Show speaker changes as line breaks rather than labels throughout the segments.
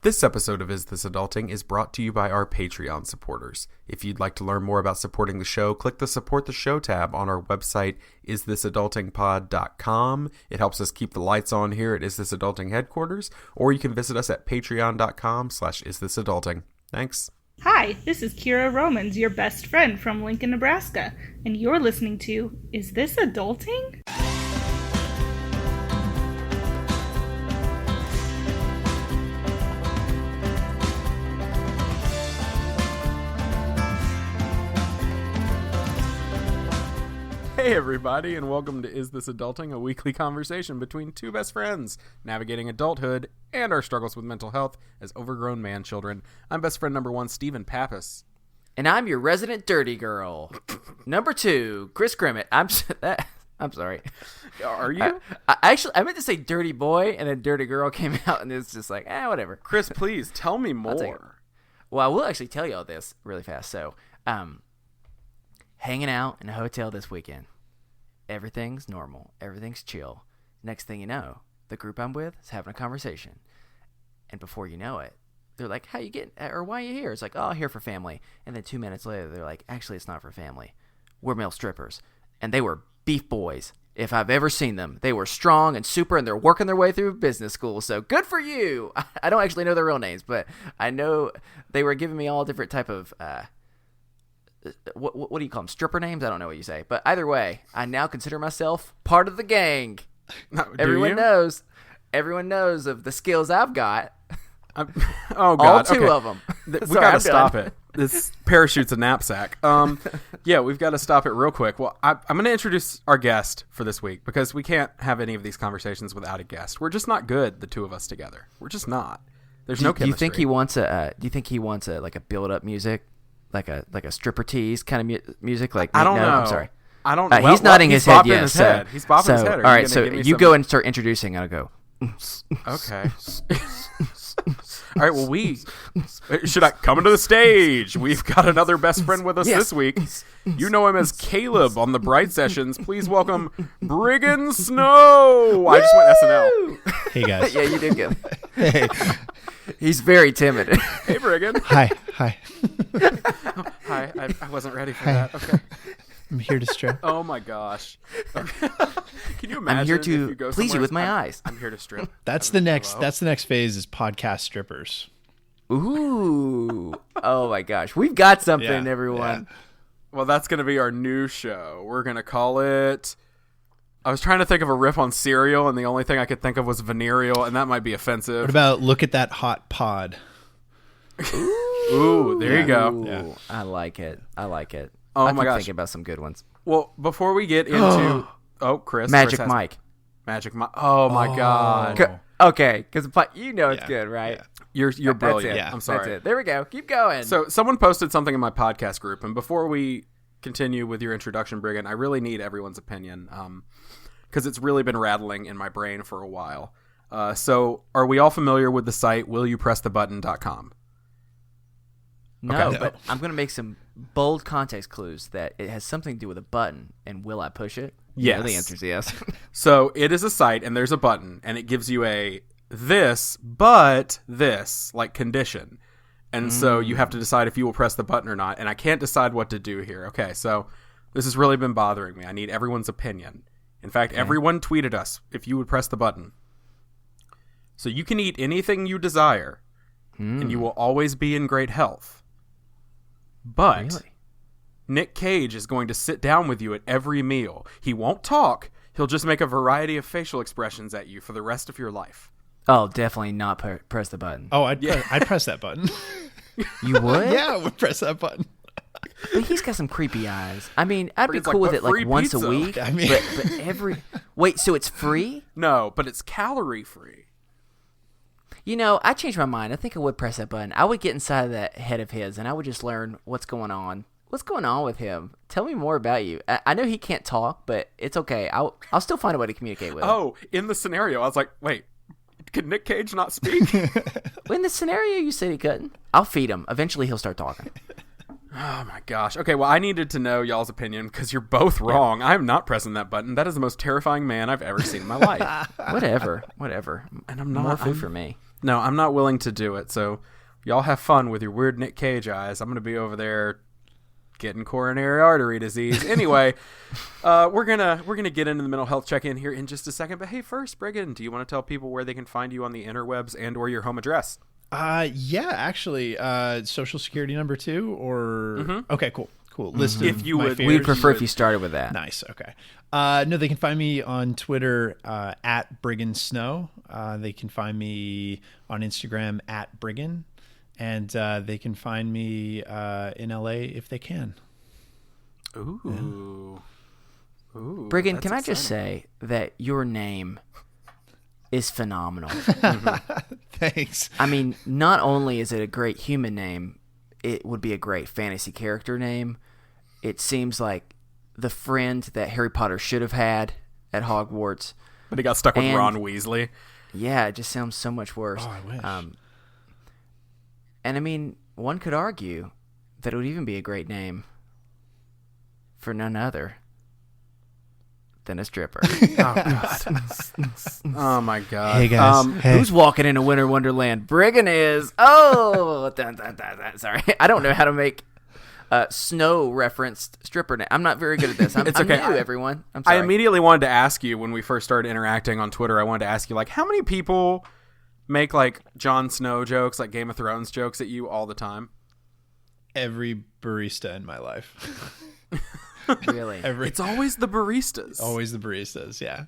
This episode of Is This Adulting is brought to you by our Patreon supporters. If you'd like to learn more about supporting the show, click the Support the Show tab on our website, isthisadultingpod.com. It helps us keep the lights on here at Is This Adulting headquarters, or you can visit us at patreon.com/isthisadulting. Thanks.
Hi, this is Kira Romans, your best friend from Lincoln, Nebraska, and you're listening to Is This Adulting?
Hey everybody, and welcome to Is This Adulting, a weekly conversation between two best friends, navigating adulthood and our struggles with mental health as overgrown man-children. I'm best friend number 1, Stephen Pappas.
And I'm your resident dirty girl. Number 2, Chris Grimmett. I'm sorry.
Are you?
I meant to say dirty boy, and then dirty girl came out, and it's just like, whatever.
Chris, please, tell me more.
Well, I will actually tell you all this really fast. So, hanging out in a hotel this weekend. Everything's normal. Everything's chill. Next thing you know, the group I'm with is having a conversation. And before you know it, they're like, how you getting, or why are you here? It's like, oh, here for family. And then 2 minutes later, they're like, actually, it's not for family. We're male strippers. And they were beef boys. If I've ever seen them, they were strong and super, and they're working their way through business school. So good for you. I don't actually know their real names, but I know they were giving me all different type of, what do you call them? Stripper names? I don't know what you say. But either way, I now consider myself part of the gang. Everyone knows of the skills I've got.
Oh, God.
All two of them.
We got to stop it. This parachute's a knapsack. Yeah, we've got to stop it real quick. Well, I'm going to introduce our guest for this week because we can't have any of these conversations without a guest. We're just not good, the two of us together. We're just not. There's no chemistry.
Do you think he wants a like a build-up music? Like a stripper tease kind of music, like
I don't know.
I'm sorry,
I don't.
He's nodding his head. Yes,
he's bopping his head.
All right, so you go and start introducing, and I'll go.
Okay. All right. Well, should I come into the stage? We've got another best friend with us this week. You know him as Caleb on the Bright Sessions. Please welcome Briggon Snow. I just went SNL.
Hey guys.
Yeah, you did good.
Hey.
He's very timid.
Hey, Briggon.
Hi.
Hi. I wasn't ready for that. Okay.
I'm here to strip.
Oh my gosh. Okay. Can you imagine?
I'm here to please you with my eyes.
I'm here to strip.
That's the next phase is podcast strippers.
Ooh. Oh my gosh. We've got something, everyone.
Yeah.
Well, that's going to be our new show. We're going to call it... I was trying to think of a riff on cereal, and the only thing I could think of was venereal, and that might be offensive.
What about look at that hot pod?
Ooh, there you go.
Yeah. I like it.
Oh
I
my gosh.
Thinking about some good ones.
Well, before we get into... Chris.
Magic
Chris
Mike.
Magic Mike. Oh my God.
Okay, because it's good, right?
You're brilliant.
Yeah.
I'm sorry.
That's it. There we go. Keep going.
So someone posted something in my podcast group, and before we continue with your introduction, Briggon, I really need everyone's opinion because it's really been rattling in my brain for a while. So are we all familiar with the site willyoupressthebutton.com?
No,
Okay.
but I'm going to make some bold context clues that it has something to do with a button, and will I push it?
Yes.
Yeah, the answer is yes.
So it is a site, and there's a button, and it gives you a this, but this, like condition. And so you have to decide if you will press the button or not, and I can't decide what to do here. Okay, so this has really been bothering me. I need everyone's opinion. In fact, everyone tweeted us if you would press the button. So you can eat anything you desire, and you will always be in great health. But
Really?
Nick Cage is going to sit down with you at every meal. He won't talk. He'll just make a variety of facial expressions at you for the rest of your life.
Oh, definitely not press the button.
Oh, I'd press that button.
You would?
Yeah, I would press that button.
But he's got some creepy eyes. I mean, I'd be
It's
cool
like,
with
but
it
free
like once a
pizza.
week.
I mean-
but every... Wait, so it's free?
No, but it's calorie free.
You know, I changed my mind. I think I would press that button. I would get inside of that head of his, and I would just learn what's going on. What's going on with him? Tell me more about you. I know he can't talk, but it's okay. I'll still find a way to communicate with him.
Oh, in the scenario, I was like, wait, can Nick Cage not speak?
In the scenario you said he couldn't. I'll feed him. Eventually he'll start talking.
Oh my gosh. Okay, well, I needed to know y'all's opinion because you're both wrong. I am not pressing that button. That is the most terrifying man I've ever seen in my life.
Whatever.
And I'm not.
More food for me.
No, I'm not willing to do it. So y'all have fun with your weird Nick Cage eyes. I'm going to be over there getting coronary artery disease. Anyway, we're gonna get into the mental health check-in here in just a second. But hey, first, Briggon, do you want to tell people where they can find you on the interwebs and or your home address?
Yeah, actually, social security number 2 or okay, cool. List
If
of
you
my
would-
favorites.
We'd prefer if you started with that.
Nice. Okay. No, they can find me on Twitter at Briggon Snow. They can find me on Instagram at Briggon, and they can find me in LA if they can.
Ooh. Ooh.
Briggon,
that's
can I just
exciting.
say that your name is phenomenal.
Thanks.
I mean, not only is it a great human name, it would be a great fantasy character name. It seems like the friend that Harry Potter should have had at Hogwarts.
But he got stuck with
And-
Ron Weasley.
Yeah, it just sounds so much worse.
Oh, I wish.
And I mean, one could argue that it would even be a great name for none other than a stripper.
Oh my god.
Hey, guys. Hey.
Who's walking into Winter Wonderland? Briggon is. Oh, dun, dun, dun, dun. Sorry. I don't know how to make snow referenced stripper name. I'm not very good at this. I'm
It's okay.
new, everyone. I'm
I
sorry.
immediately wanted to ask you when we first started interacting on Twitter. I wanted to ask you, like, how many people make like Jon Snow jokes, like Game of Thrones jokes at you all the time?
Every barista in my life.
Really?
It's always the baristas.
Always the baristas. Yeah.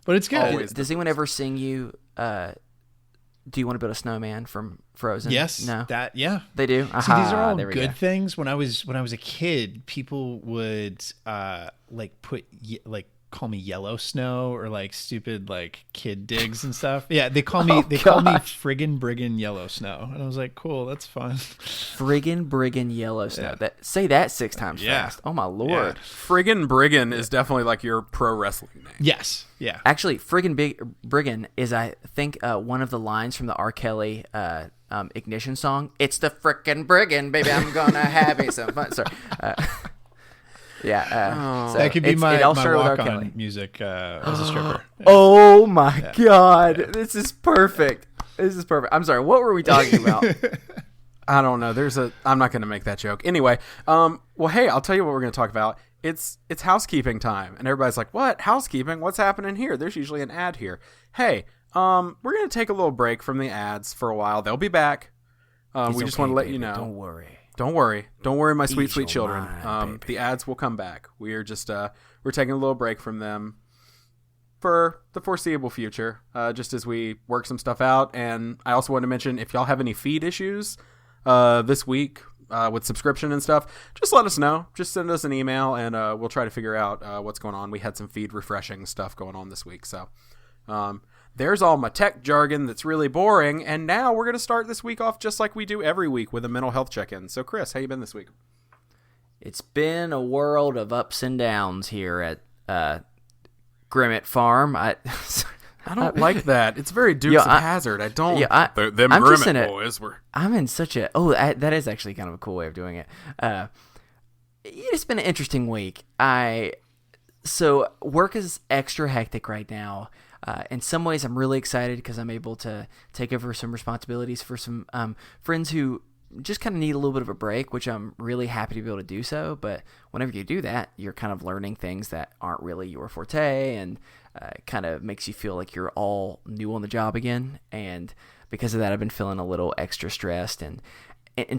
But it's good.
Always.
Does anyone ever sing you, do you want to build a snowman from Frozen?
Yes.
No?
Yeah.
They do?
See, these
Aha,
are all
there we
good
go.
things. When I was a kid, people would call me Yellow Snow or like stupid like kid digs and stuff. Yeah, they call me friggin' Briggon Yellow Snow, and I was like, cool, that's fun.
Friggin' Briggon Yellow Snow.
Yeah.
Say that 6 times
Yeah.
fast. Oh my lord.
Friggin' Briggon is definitely like your pro wrestling name.
Yes. Yeah.
Actually, Briggon is, I think, one of the lines from the R. Kelly Ignition song. It's the frickin' Briggon, baby. I'm gonna have me some fun. Sorry. Yeah. So
That could be
it
my
all started with R.
walk
Kelly.
on music as a stripper.
Oh my god, this is perfect. I'm sorry. What were we talking about?
I don't know. I'm not going to make that joke. Anyway, well, hey, I'll tell you what we're going to talk about. It's housekeeping time. And everybody's like, what? Housekeeping? What's happening here? There's usually an ad here. Hey, we're going to take a little break from the ads for a while. They'll be back. We just want to let you know.
Don't worry.
Don't worry, my sweet,
Ease
sweet
your
children.
mind, baby.
The ads will come back. We are just we're taking a little break from them for the foreseeable future, just as we work some stuff out. And I also want to mention, if y'all have any feed issues this week with subscription and stuff, just let us know. Just send us an email, and we'll try to figure out what's going on. We had some feed refreshing stuff going on this week, so there's all my tech jargon that's really boring. And now we're going to start this week off just like we do every week with a mental health check-in. So, Chris, how you been this week?
It's been a world of ups and downs here at Grimmett Farm. I
don't like that. It's very Dukes of Hazzard. I don't.
Yeah,
them
I'm just
Grimmett boys were.
I'm in such a. That is actually kind of a cool way of doing it. It's been an interesting week. So work is extra hectic right now. In some ways, I'm really excited because I'm able to take over some responsibilities for some friends who just kind of need a little bit of a break, which I'm really happy to be able to do so. But whenever you do that, you're kind of learning things that aren't really your forte, and it kind of makes you feel like you're all new on the job again. And because of that, I've been feeling a little extra stressed and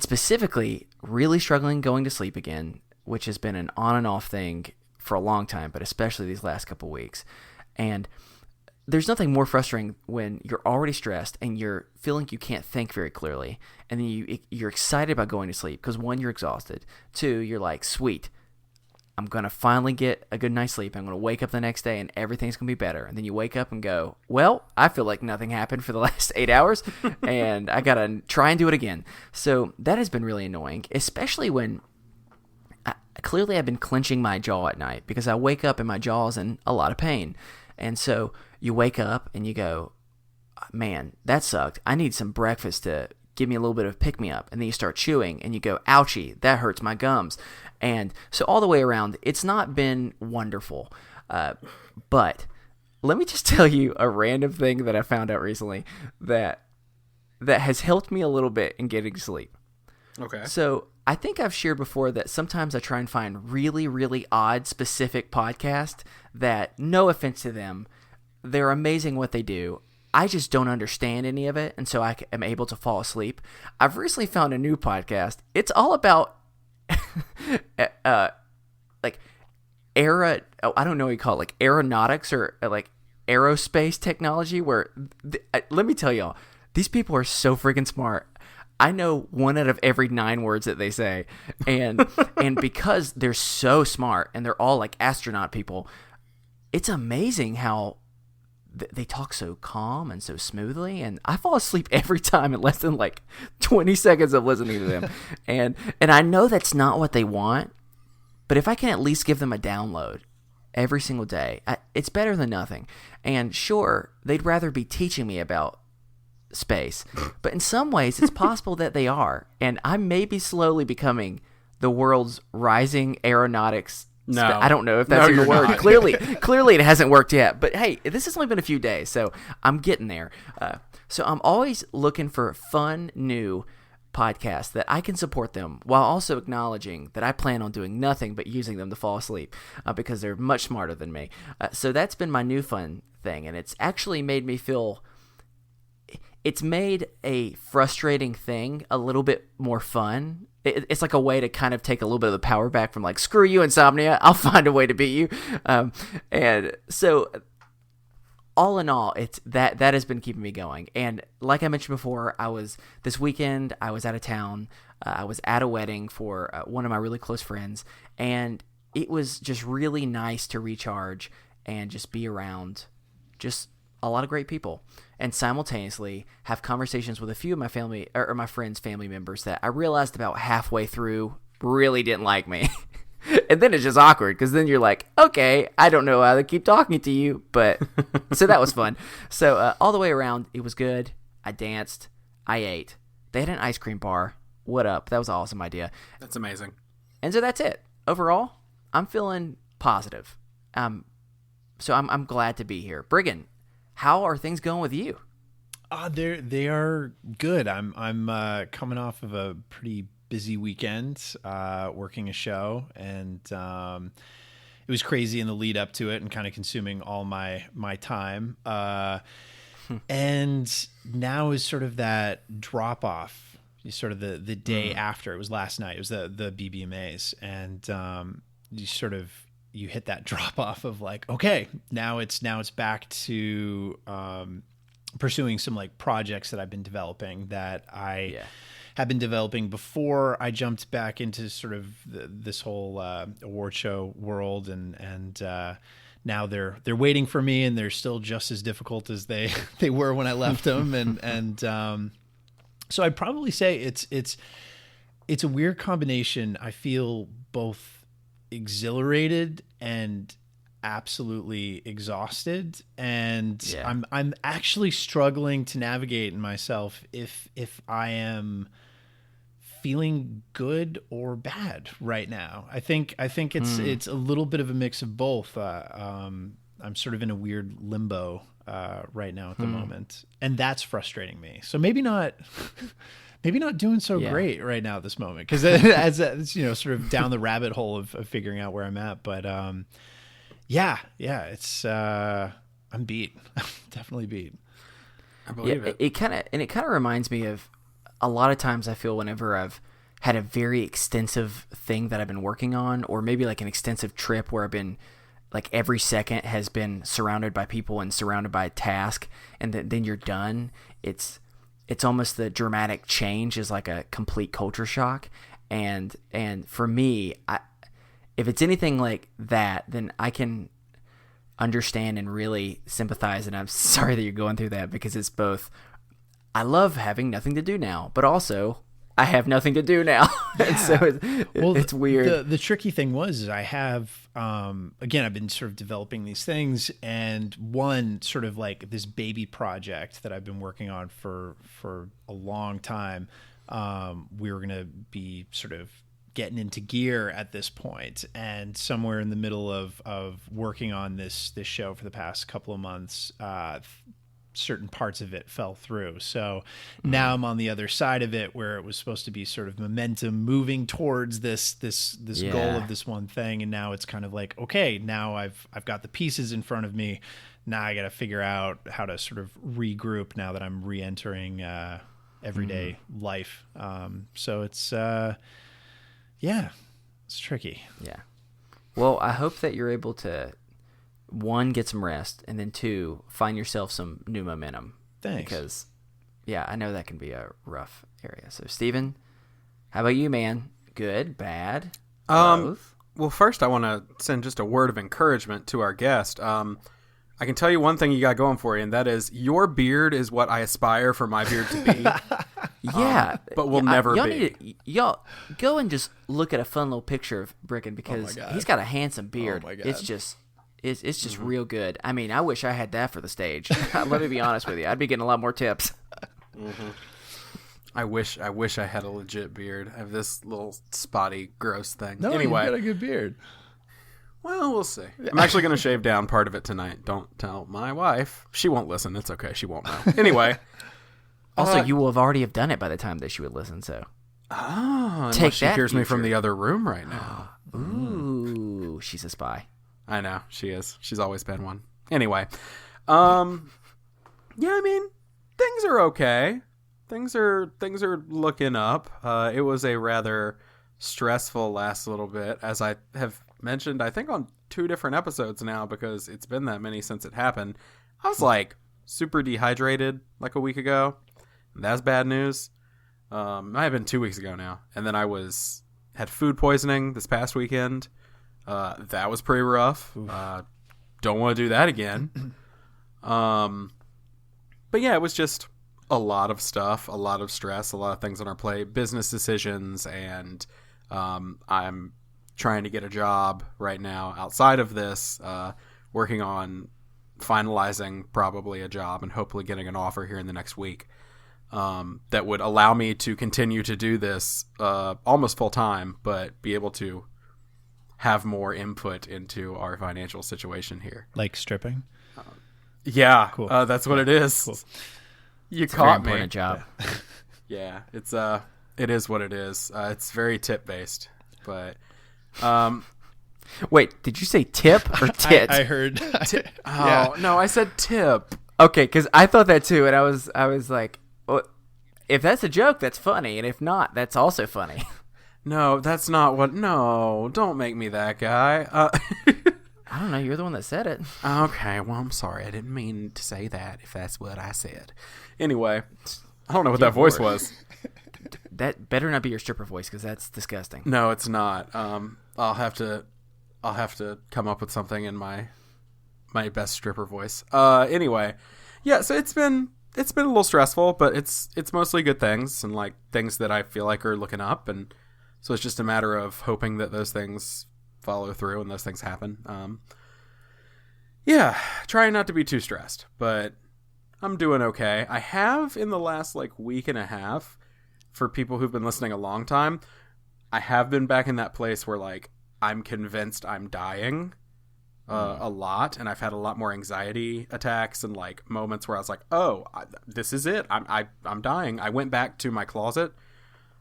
specifically really struggling going to sleep again, which has been an on and off thing for a long time, but especially these last couple weeks. And there's nothing more frustrating when you're already stressed and you're feeling you can't think very clearly, and then you're excited about going to sleep because, 1, you're exhausted. 2, you're like, sweet, I'm going to finally get a good night's sleep. I'm going to wake up the next day and everything's going to be better. And then you wake up and go, well, I feel like nothing happened for the last 8 hours and I got to try and do it again. So that has been really annoying, especially when clearly I've been clenching my jaw at night because I wake up and my jaw is in a lot of pain. And so you wake up and you go, man, that sucked. I need some breakfast to give me a little bit of pick-me-up. And then you start chewing and you go, ouchie, that hurts my gums. And so all the way around, it's not been wonderful. But let me just tell you a random thing that I found out recently that that has helped me a little bit in getting sleep.
Okay.
So I think I've shared before that sometimes I try and find really, really odd, specific podcasts that, no offense to them, they're amazing what they do. I just don't understand any of it, and so I am able to fall asleep. I've recently found a new podcast. It's all about like I don't know what you call it, like aeronautics or like aerospace technology, where let me tell y'all, these people are so freaking smart. I know 1 out of every 9 words that they say, and because they're so smart and they're all like astronaut people, it's amazing how they talk so calm and so smoothly, and I fall asleep every time in less than like 20 seconds of listening to them. and I know that's not what they want, but if I can at least give them a download every single day, it's better than nothing. And sure, they'd rather be teaching me about space, but in some ways it's possible that they are, and I may be slowly becoming the world's rising aeronautics.
No,
I don't know if that's even a word.
not.
Clearly it hasn't worked yet. But hey, this has only been a few days, so I'm getting there. So I'm always looking for fun, new podcasts that I can support them while also acknowledging that I plan on doing nothing but using them to fall asleep because they're much smarter than me. So that's been my new fun thing, and it's actually made me feel. It's made a frustrating thing a little bit more fun. It's like a way to kind of take a little bit of the power back from like, screw you, insomnia, I'll find a way to beat you. And so all in all, it's that has been keeping me going. And like I mentioned before, this weekend, I was out of town. I was at a wedding for one of my really close friends, and it was just really nice to recharge and just be around just a lot of great people, and simultaneously have conversations with a few of my family or my friends' family members that I realized about halfway through really didn't like me. And then it's just awkward because then you're like, okay, I don't know how to keep talking to you, but so that was fun. So all the way around, it was good. I danced. I ate. They had an ice cream bar. What up? That was an awesome idea.
That's amazing.
And so that's it. Overall, I'm feeling positive. So I'm glad to be here. Briggon, how are things going with you?
They are good. I'm coming off of a pretty busy weekend, working a show, and it was crazy in the lead up to it and kind of consuming all my time. And now is sort of that drop off, sort of the day after. It was last night. It was the BBMAs, and you hit that drop off of like, okay, now it's back to pursuing some like projects that I've been developing that I have been developing before I jumped back into sort of this whole award show world, and now they're waiting for me, and they're still just as difficult as they were when I left them, and so I'd probably say it's a weird combination. I feel both exhilarated and absolutely exhausted, and I'm actually struggling to navigate in myself if I am feeling good or bad right now. I think it's a little bit of a mix of both. I'm sort of in a weird limbo right now at the moment, and that's frustrating me. So maybe not doing so great right now at this moment, because as sort of down the rabbit hole of figuring out where I'm at. But it's I'm beat. Definitely beat.
I believe it.
It kind of reminds me of a lot of times I feel whenever I've had a very extensive thing that I've been working on, or maybe like an extensive trip where I've been like every second has been surrounded by people and surrounded by a task, and then you're done. It's almost the dramatic change is like a complete culture shock. And for me, if it's anything like that, then I can understand and really sympathize. And I'm sorry that you're going through that, because it's both, I love having nothing to do now, but also I have nothing to do now. And so it's weird.
The tricky thing was I have, again, I've been sort of developing these things, and one sort of like this baby project that I've been working on for a long time. We were going to be sort of getting into gear at this point, and somewhere in the middle of working on this show for the past couple of months, certain parts of it fell through. So now I'm on the other side of it, where it was supposed to be sort of momentum moving towards this goal of this one thing, and now it's kind of like, okay, now I've got the pieces in front of me. Now I got to figure out how to sort of regroup now that I'm re-entering everyday life. So it's it's tricky.
Yeah. Well, I hope that you're able to, one, get some rest, and then two, find yourself some new momentum.
Thanks.
Because, yeah, I know that can be a rough area. So, Steven, how about you, man? Good, bad, both?
Well, first I want to send just a word of encouragement to our guest. I can tell you one thing you got going for you, and that is your beard is what I aspire for my beard to be.
Yeah.
But will never
be. Y'all go and just look at a fun little picture of Briggon, because he's got a handsome beard.
Oh my God.
It's just real good. I mean, I wish I had that for the stage. Let me be honest with you. I'd be getting a lot more tips.
I wish I had a legit beard. I have this little spotty, gross thing.
No,
anyway,
you've got a good beard.
Well, we'll see. I'm actually going to shave down part of it tonight. Don't tell my wife. She won't listen. It's okay. She won't know. Anyway.
Also, you will have already have done it by the time that she would listen, so.
Oh,
Take
she
that,
hears me
future.
from the other room right now.
Ooh, she's a spy.
I know. She is. She's always been one. Anyway. Yeah, I mean, things are okay. Things are looking up. It was a rather stressful last little bit, as I have mentioned, I think on 2 different episodes now, because it's been that many since it happened. I was like super dehydrated like a week ago. That's bad news. Might have been 2 weeks ago now. And then I had food poisoning this past weekend. That was pretty rough. Don't want to do that again. But yeah, it was just a lot of stuff, a lot of stress, a lot of things on our plate, business decisions, and I'm trying to get a job right now outside of this, working on finalizing probably a job and hopefully getting an offer here in the next week, that would allow me to continue to do this almost full time, but be able to have more input into our financial situation here.
Like stripping?
Yeah,
Cool.
That's what it is.
Cool.
You
It's a
caught
very
me.
important job.
Yeah, it is what it is. It's very tip based, but
Wait, did you say tip or tit?
I heard.
no, I said tip.
Okay, because I thought that too, and I was like, well, if that's a joke, that's funny, and if not, that's also funny.
No, that's not what. No, don't make me that guy.
I don't know. You're the one that said it.
Okay, well, I'm sorry. I didn't mean to say that. If that's what I said. Anyway, I don't know what that voice was.
That better not be your stripper voice, because that's disgusting.
No, it's not. I'll have to come up with something in my best stripper voice. Anyway, yeah. So it's been a little stressful, but it's mostly good things, and like things that I feel like are looking up, and so it's just a matter of hoping that those things follow through and those things happen. Yeah, trying not to be too stressed, but I'm doing okay. I have in the last like week and a half, for people who've been listening a long time, I have been back in that place where like I'm convinced I'm dying a lot, and I've had a lot more anxiety attacks and like moments where I was like, oh, this is it. I'm dying. I went back to my closet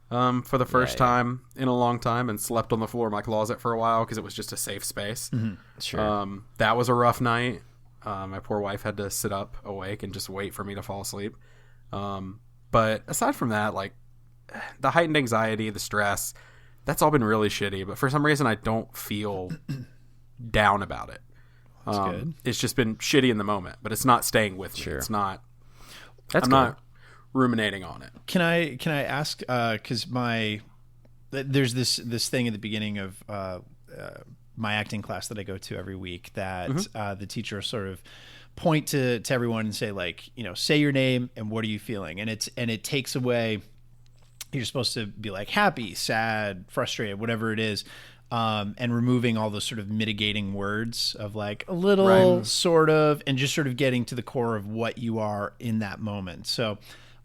for the first time in a long time and slept on the floor of my closet for a while because it was just a safe space.
Mm-hmm.
Sure.
That was a rough night. My poor wife had to sit up awake and just wait for me to fall asleep. But aside from that, like the heightened anxiety, the stress, that's all been really shitty. But for some reason, I don't feel down about it.
That's good.
It's just been shitty in the moment, but it's not staying with me.
Sure.
It's not.
That's
I'm
cool.
not ruminating on it.
Can I ask? Because there's this thing at the beginning of my acting class that I go to every week that the teacher will sort of point to everyone and say, like, you know, say your name and what are you feeling, and it takes away. You're supposed to be like happy, sad, frustrated, whatever it is, and removing all those sort of mitigating words of like a little,
Right.
sort of, and just sort of getting to the core of what you are in that moment. So,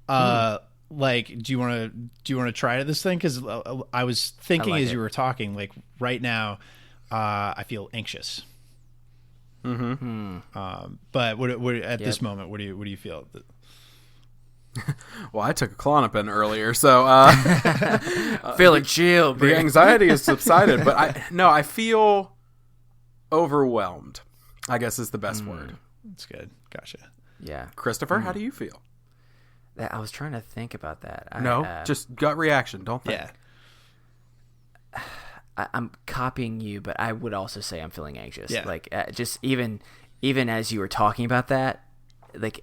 like, do you want to try this thing? Because I was thinking
I like
as
it.
you were talking, like right now, I feel anxious. But at this moment, what do you feel?
Well, I took a Klonopin earlier, so
Feeling chill,
the
bro.
anxiety has subsided. But I feel overwhelmed, I guess is the best word.
That's good. Gotcha.
Yeah.
Christopher, how do you feel?
I was trying to think about that.
Just gut reaction. Don't think.
Yeah.
I'm copying you, but I would also say I'm feeling anxious.
Yeah.
Like just even as you were talking about that, like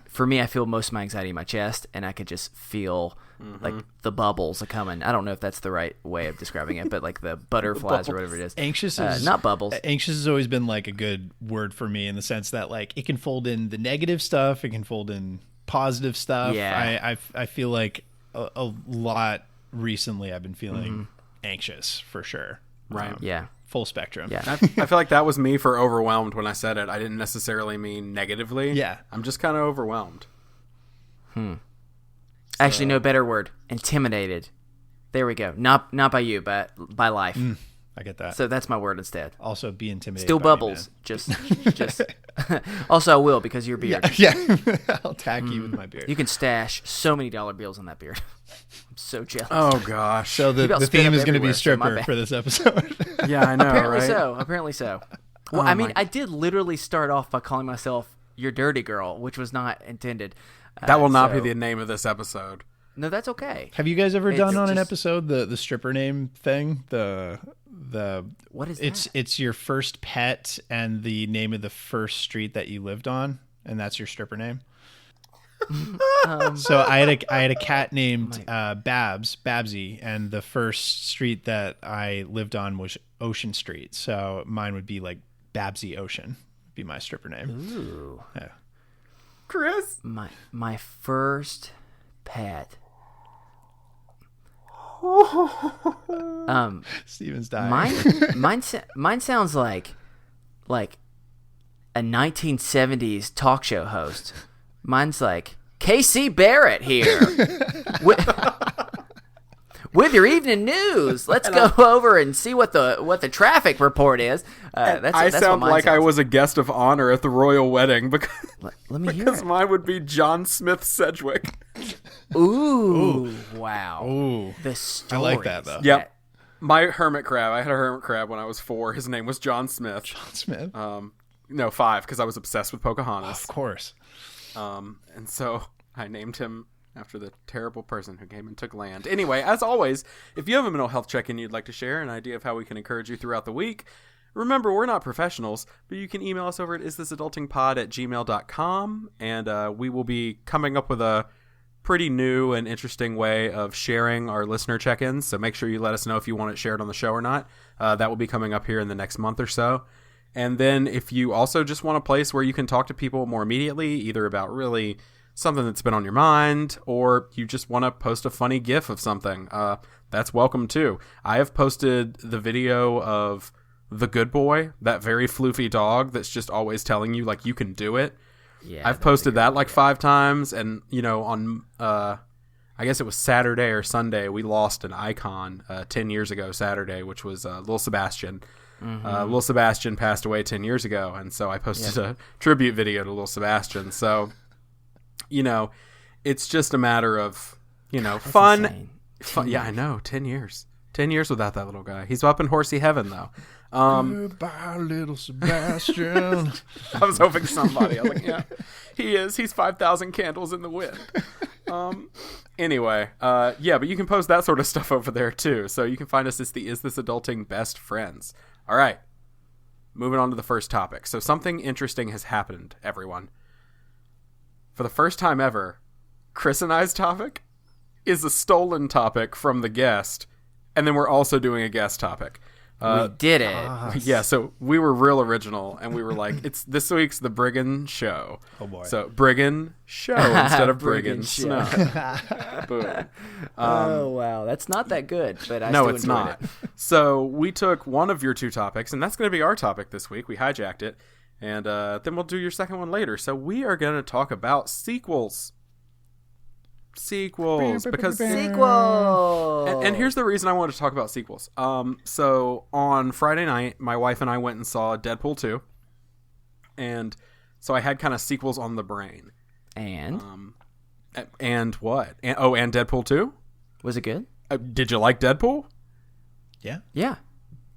for me, I feel most of my anxiety in my chest, and I could just feel like the bubbles are coming. I don't know if that's the right way of describing it, but like the butterflies or whatever it is.
Anxious is
not bubbles.
Anxious has always been like a good word for me in the sense that like it can fold in the negative stuff, it can fold in positive stuff.
Yeah.
I feel like a lot recently I've been feeling anxious for sure.
Right.
Yeah.
Full spectrum.
Yeah.
I feel like that was me for overwhelmed when I said it. I didn't necessarily mean negatively.
Yeah.
I'm just kind of overwhelmed.
Actually, no better word. Intimidated. There we go. Not by you, but by life.
I get that.
So that's my word instead.
Also be intimidated.
Still
by
bubbles.
me,
Just. Also, I will because of your beard.
man. Yeah. I'll attack you with my beard.
You can stash so many dollar bills on that beard. I'm so jealous.
Oh gosh.
So the
about spit
theme
up
is going to be
everywhere, so my
stripper
bad.
for this episode.
Yeah, I know,
Apparently
right?
so. Well, I mean, I did literally start off by calling myself your dirty girl, which was not intended.
That will not
so-
be the name of this episode.
No, that's okay.
Have you guys ever done on an
just-
episode the stripper name thing? The
What is that?
it's your first pet and the name of the first street that you lived on, and that's your stripper name. So I had a cat named Babsy, and the first street that I lived on was Ocean Street. So mine would be like Babsy Ocean, would be my stripper name.
Ooh.
Yeah.
Chris?
My first pet.
Steven's dying.
Mine sounds like a 1970s talk show host. Mine's like KC Barrett here with your evening news. Let's go over and see what the traffic report is.
I sound
what mine
like I
sounds.
was a guest of honor at the royal wedding because,
Let me hear
because
it.
mine would be John Smith Sedgwick.
Ooh, wow.
Ooh.
The
I
stories.
like that though.
Yep. My hermit crab. I had a hermit crab when I was 4. His name was John Smith.
Smith.
No, 5, because I was obsessed with Pocahontas.
Of course.
And so I named him after the terrible person who came and took land. Anyway, as always, if you have a mental health check-in you'd like to share, an idea of how we can encourage you throughout the week, remember, we're not professionals, but you can email us over at isthisadultingpod@gmail.com, and we will be coming up with a pretty new and interesting way of sharing our listener check-ins, so make sure you let us know if you want it shared on the show or not. That will be coming up here in the next month or so. And then if you also just want a place where you can talk to people more immediately, either about really something that's been on your mind, or you just want to post a funny GIF of something, that's welcome too. I have posted the video of the good boy, that very floofy dog that's just always telling you, like, you can do it.
Yeah,
I've posted that like 5 times, and, you know, on, I guess it was Saturday or Sunday, we lost an icon 10 years ago Saturday, which was Lil Sebastian. Lil Sebastian passed away 10 years ago, and so I posted a tribute video to Lil Sebastian. So, you know, it's just a matter of, you know, fun.
insane.
Yeah, I know. 10 years. 10 years without that little guy. He's up in horsey heaven, though.
Goodbye, little Sebastian.
I was hoping somebody. I was like, yeah, he is. He's 5,000 candles in the wind. Anyway, yeah, but you can post that sort of stuff over there, too. So you can find us as the Is This Adulting Best Friends. All right. Moving on to the first topic. So something interesting has happened, everyone. For the first time ever, Chris and I's topic is a stolen topic from the guest, and then we're also doing a guest topic.
We did it.
Yeah, so we were real original, and we were like, it's this week's the Briggon Show.
Oh, boy.
So Briggon Show instead of
Briggon
Briggon
Show.
Snow. Boom.
Oh wow, that's not that good, but I
No,
still
it's
enjoyed
not.
it.
So we took one of your 2 topics, and that's going to be our topic this week. We hijacked it, and then we'll do your second one later. So we are going to talk about sequels. Because
Sequel.
and here's the reason I wanted to talk about sequels. So on Friday night, my wife and I went and saw Deadpool 2. and so I had kind of sequels on the brain.
And
And what? And Deadpool 2?
was it good?
Did you like Deadpool?
Yeah.
Yeah.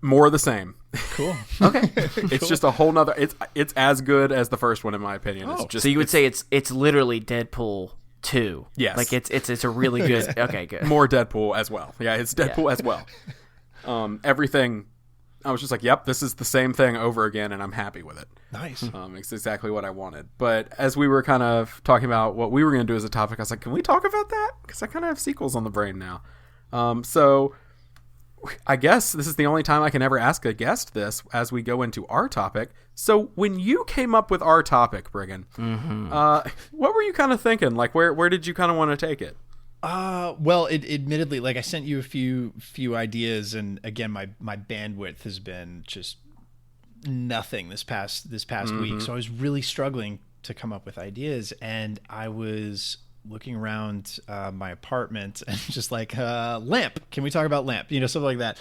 More of the same.
Cool.
Okay.
It's just a whole nother. It's as good as the first one in my opinion. It's just,
So you would say it's literally Deadpool 2.
Yes.
Like it's a really good. Okay, good.
more Deadpool as well. Yeah, it's Deadpool as well. Everything. I was just like, yep, this is the same thing over again, and I'm happy with it.
Nice.
It's exactly what I wanted. But as we were kind of talking about what we were going to do as a topic, I was like, can we talk about that? Because I kind of have sequels on the brain now. So I guess this is the only time I can ever ask a guest this as we go into our topic. So when you came up with our topic, Briggon, what were you kind of thinking? Like, where did you kind of want to take it?
Well, admittedly, like I sent you a few ideas, and again, my bandwidth has been just nothing this past week. So I was really struggling to come up with ideas, and I was looking around my apartment and just like lamp. Can we talk about lamp? Something like that.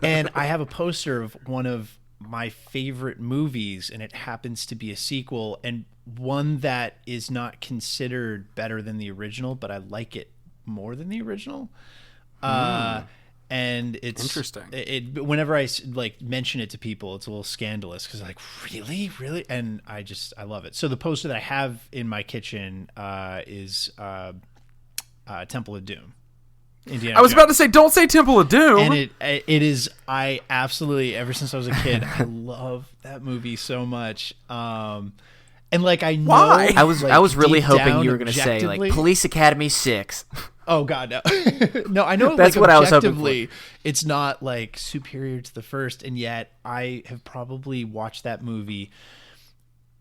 And I have a poster of one of my favorite movies, and it happens to be a sequel, and one that is not considered better than the original, but I like it more than the original. And it's
interesting.
Whenever I like mention it to people, it's a little scandalous because like, really, and I love it. So the poster that I have in my kitchen is Temple of Doom. Indiana
I was
Jones.
about to say, don't say Temple of Doom.
And it is. I absolutely, ever since I was a kid, I love that movie so much. And like I know,
Why?
I was really
deep
hoping
down
you were going to say like
objectively-
Police Academy 6.
Oh God, no, no. I know
That's
like
what I was hoping
objectively, it's not like superior to the first, and yet I have probably watched that movie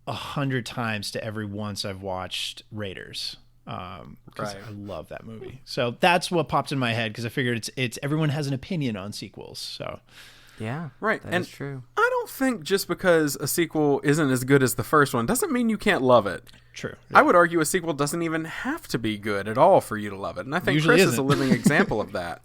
100 times to every once I've watched Raiders. Because
Right.
I love that movie. So that's what popped in my head because I figured it's everyone has an opinion on sequels. So
Yeah,
Right,
That
and
is true.
I don't think just because a sequel isn't as good as the first one doesn't mean you can't love it.
true.
I would argue a sequel doesn't even have to be good at all for you to love it, and I think
Usually
Chris is a
isn't.
living example of that.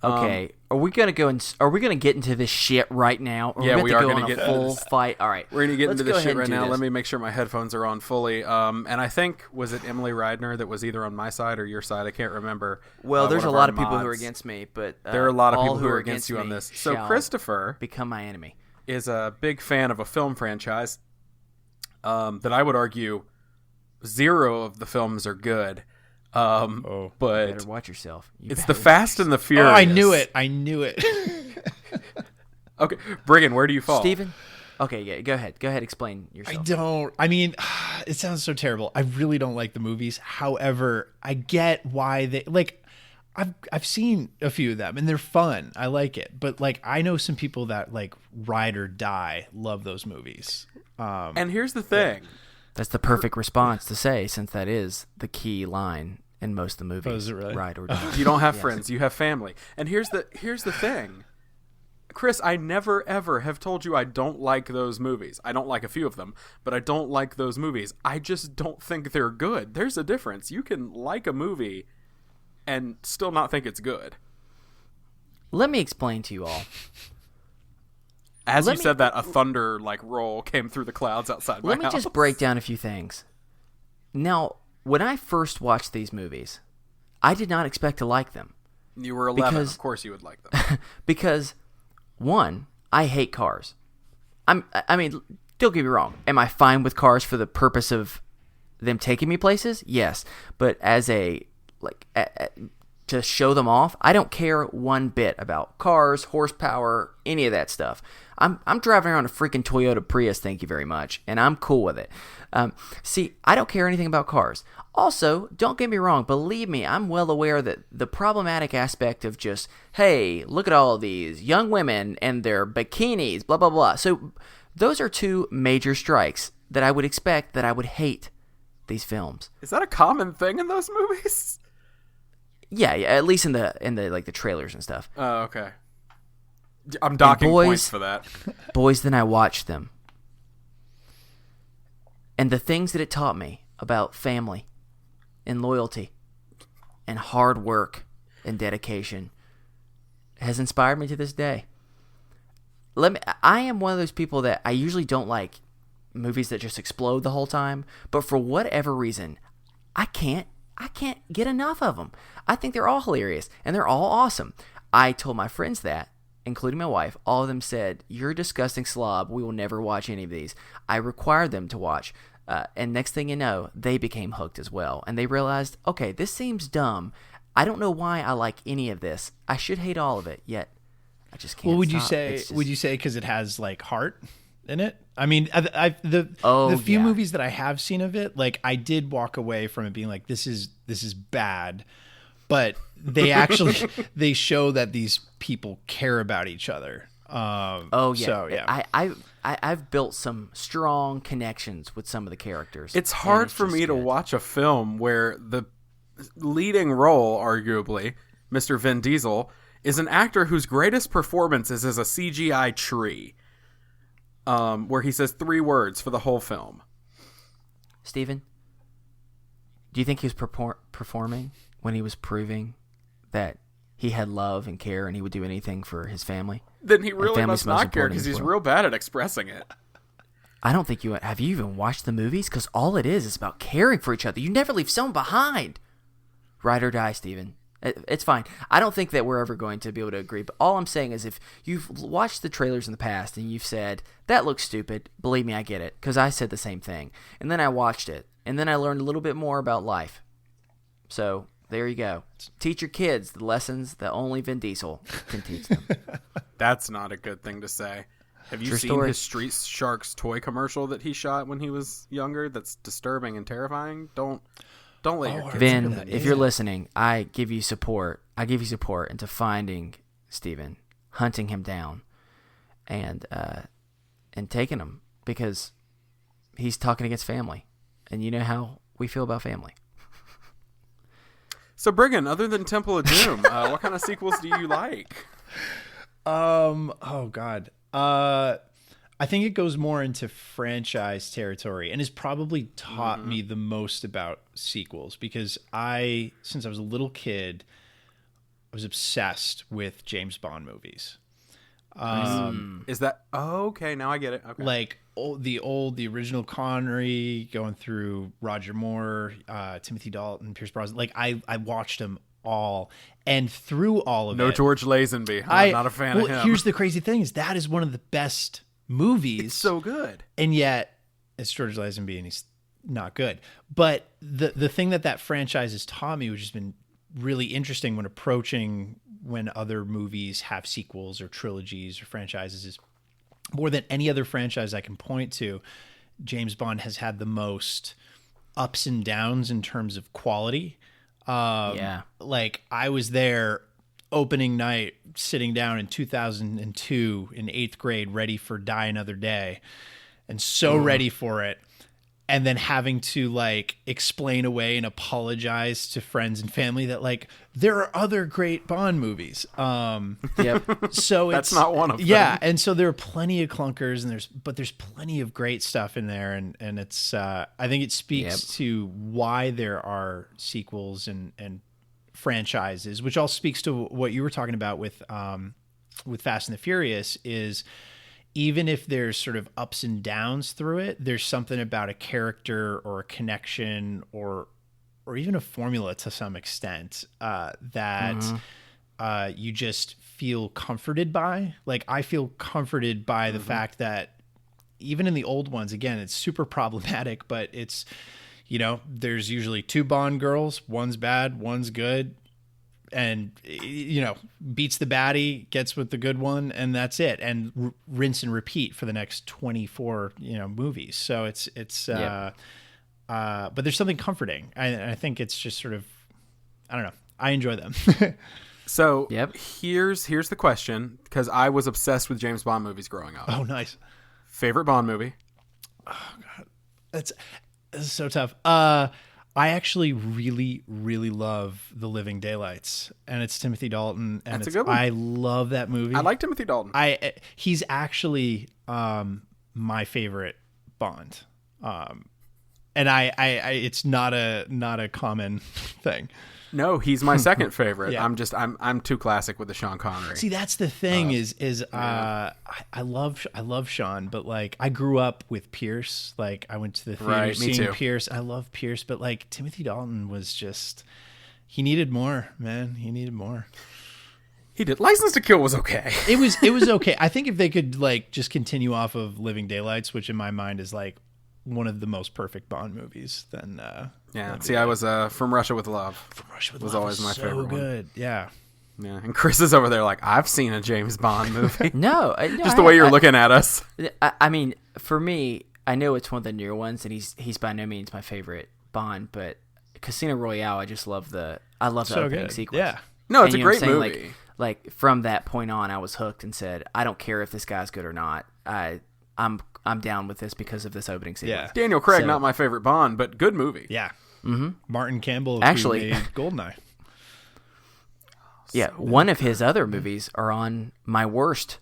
Okay, are we gonna go and are we gonna get into this shit right now? Or
Yeah,
we
we
have
are
to go
gonna
on a
get
full
into this.
fight. All right,
We're going to get
let's
into
go
this
ahead
shit
and
right
do
now.
this.
Let me make sure my headphones are on fully. And I think, was it Emily Reidner that was either on my side or your side? I can't remember.
Well, there's
one
a
our
lot of people who are
mods.
against me, but
There are a lot of
all
people who are against you on
me
this. So
shall
Christopher
become my enemy.
is a big fan of a film franchise that I would argue 0 of the films are good.
Better
But
watch yourself. You
it's the
better.
Fast and the
Oh,
Furious.
I knew it. I knew it.
Okay, Briggon, where do you fall?
Steven? Okay, yeah, go ahead. Go ahead, explain yourself.
I mean, it sounds so terrible. I really don't like the movies. However, I get why they like. I've seen a few of them and they're fun. I like it, but like I know some people that like ride or die love those movies.
And here's the thing.
That's the perfect response to say, since that is the key line in most of the movies.
Oh, is it really?
Right or die.
You don't have friends, you have family. And here's the thing. Chris, I never ever have told you I don't like those movies. I don't like a few of them, but I don't like those movies. I just don't think they're good. There's a difference. You can like a movie and still not think it's good.
Let me explain to you all.
As you said that, a thunder like roll came through the clouds outside my
Let me
house.
just break down a few things. Now, when I first watched these movies, I did not expect to like them.
You were 11.
because-
Of course you would like them.
Because, one, I hate cars. I mean, don't get me wrong. Am I fine with cars for the purpose of them taking me places? Yes. But as to show them off, I don't care one bit about cars, horsepower, any of that stuff. I'm driving around a freaking Toyota Prius, thank you very much, and I'm cool with it. See, I don't care anything about cars. Also, don't get me wrong, believe me, I'm well aware that the problematic aspect of just, hey, look at all of these young women and their bikinis, blah, blah, blah. So those are two major strikes that I would expect that I would hate these films.
Is that a common thing in those movies?
Yeah, at least in the like the trailers and stuff.
Oh, okay. I'm docking
boys-
points for that.
Boys, then I watched them. And the things that it taught me about family and loyalty and hard work and dedication has inspired me to this day. I am one of those people that I usually don't like movies that just explode the whole time. But for whatever reason, I can't get enough of them. I think they're all hilarious and they're all awesome. I told my friends that, including my wife. All of them said, "You're a disgusting slob. We will never watch any of these." I required them to watch. And next thing you know, they became hooked as well. And they realized, okay, this seems dumb. I don't know why I like any of this. I should hate all of it, yet I just can't.
Well, would
stop.
you say?
It's just-
Would you say because it has like heart in it? I mean, the few movies that I have seen of it, like I did walk away from it being like, this is bad, but they actually they show that these people care about each other.
Oh yeah.
So, yeah.
I've built some strong connections with some of the characters.
It's hard
it's
for
just
me to
good.
watch a film where the leading role, arguably, Mr. Vin Diesel, is an actor whose greatest performance is as a CGI tree, where he says 3 words for the whole film.
Steven, do you think he was performing when he was proving that he had love and care and he would do anything for his family?
Then he really
family's
must
most
not care
important
because
as
he's
well.
real bad at expressing it.
I don't think you have. You even watched the movies? Because all it is about caring for each other. You never leave someone behind. Ride or die, Steven. It's fine. I don't think that we're ever going to be able to agree. But all I'm saying is if you've watched the trailers in the past and you've said, that looks stupid, believe me, I get it. Because I said the same thing. And then I watched it. And then I learned a little bit more about life. So there you go. Teach your kids the lessons that only Vin Diesel can teach them.
That's not a good thing to say. Have you
True
seen
story.
his Street Sharks toy commercial that he shot when he was younger? That's disturbing and terrifying. Don't let your kids hear
Vin,
that.
if you're listening, I give you support. I give you support into finding Steven, hunting him down, and taking him because he's talking against family, and you know how we feel about family.
So, Briggon, other than Temple of Doom, what kind of sequels do you like?
Oh God. I think it goes more into franchise territory and has probably taught me the most about sequels because since I was a little kid, I was obsessed with James Bond movies.
Is that okay? Now I get it. Okay.
Like the original Connery, going through Roger Moore, Timothy Dalton, Pierce Brosnan. Like I watched them all, and through all of
No
it,
George Lazenby. I'm not a fan of him.
Here's the crazy thing: is that is one of the best movies.
It's so good.
And yet it's George Lazenby and he's not good. But the thing that franchise has taught me, which has been really interesting when other movies have sequels or trilogies or franchises, is more than any other franchise I can point to, James Bond has had the most ups and downs in terms of quality. Like I was there opening night, sitting down in 2002 in 8th grade, ready for Die Another Day, and so ready for it, and then having to like explain away and apologize to friends and family that like there are other great Bond movies.
Yep.
So
That's not one of them.
Yeah, and so there are plenty of clunkers, and there's plenty of great stuff in there, and it's I think it speaks to why there are sequels and franchises, which all speaks to what you were talking about with Fast and the Furious. Is even if there's sort of ups and downs through it, there's something about a character or a connection or even a formula to some extent that you just feel comforted by. Like I feel comforted by the fact that even in the old ones, again, it's super problematic, but it's, you know, there's usually 2 Bond girls, one's bad, one's good, and, you know, beats the baddie, gets with the good one, and that's it. And rinse and repeat for the next 24, movies. So it's but there's something comforting. I think it's just sort of, I don't know. I enjoy them.
So here's the question, because I was obsessed with James Bond movies growing up.
Oh, nice.
Favorite Bond movie?
This is so tough. I actually really, really love The Living Daylights, and it's Timothy Dalton. And
That's a good one.
I love that movie.
I like Timothy Dalton.
He's actually my favorite Bond. and I it's not a common thing.
No, he's my second favorite.
Yeah.
I'm too classic with the Sean Connery.
See, that's the thing I love Sean, but like I grew up with Pierce. Like I went to the theater
Right, me
seeing
too.
Pierce. I love Pierce, but like Timothy Dalton was just he needed more, man. He needed more.
He did. License to Kill was okay.
It was okay. I think if they could like just continue off of Living Daylights, which in my mind is like one of the most perfect Bond movies, then
Yeah. See, I was From Russia with Love.
From Russia with
was
Love
always
is
my
so
favorite one.
good. Yeah.
Yeah. And Chris is over there like, I've seen a James Bond movie.
No,
Just the way you're looking at us.
I mean, for me, I know it's one of the newer ones, and he's by no means my favorite Bond, but Casino Royale, I just love the opening
good.
sequence.
Yeah.
No, it's
And
a
you know what
great
I'm saying?
movie.
Like from that point on, I was hooked and said, I don't care if this guy's good or not. I'm down with this because of this opening sequence.
Yeah.
Daniel Craig,
So-
not my favorite Bond, but good movie.
Yeah. Mm-hmm. Martin Campbell
Actually-
who made Goldeneye.
Yeah, one of his other movies are on my worst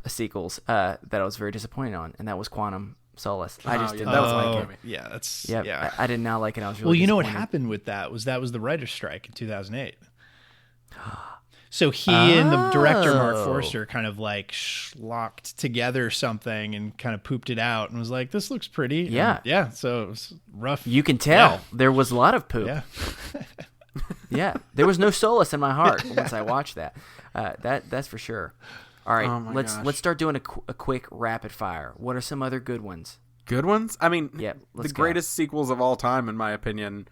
sequels that I was very disappointed on, and that was Quantum Solace. I just did
that
not
was my
like
movie.
it.
Yeah, that's
Yeah, I did not like it. I was really
Well, you know what
disappointed.
happened with that was the writer's strike in 2008. So he and the director Mark
Oh.
Forster kind of like schlocked together something and kind of pooped it out and was like, "This looks pretty."
Yeah.
And yeah. So it was rough.
You can tell
Yeah.
there was a lot of poop.
Yeah,
Yeah, there was no solace in my heart once I watched that. That's for sure. All right,
Oh my
let's
gosh.
start doing a quick rapid fire. What are some other good ones?
Good ones? I mean,
Yeah,
the
let's go.
greatest sequels of all time, in my opinion,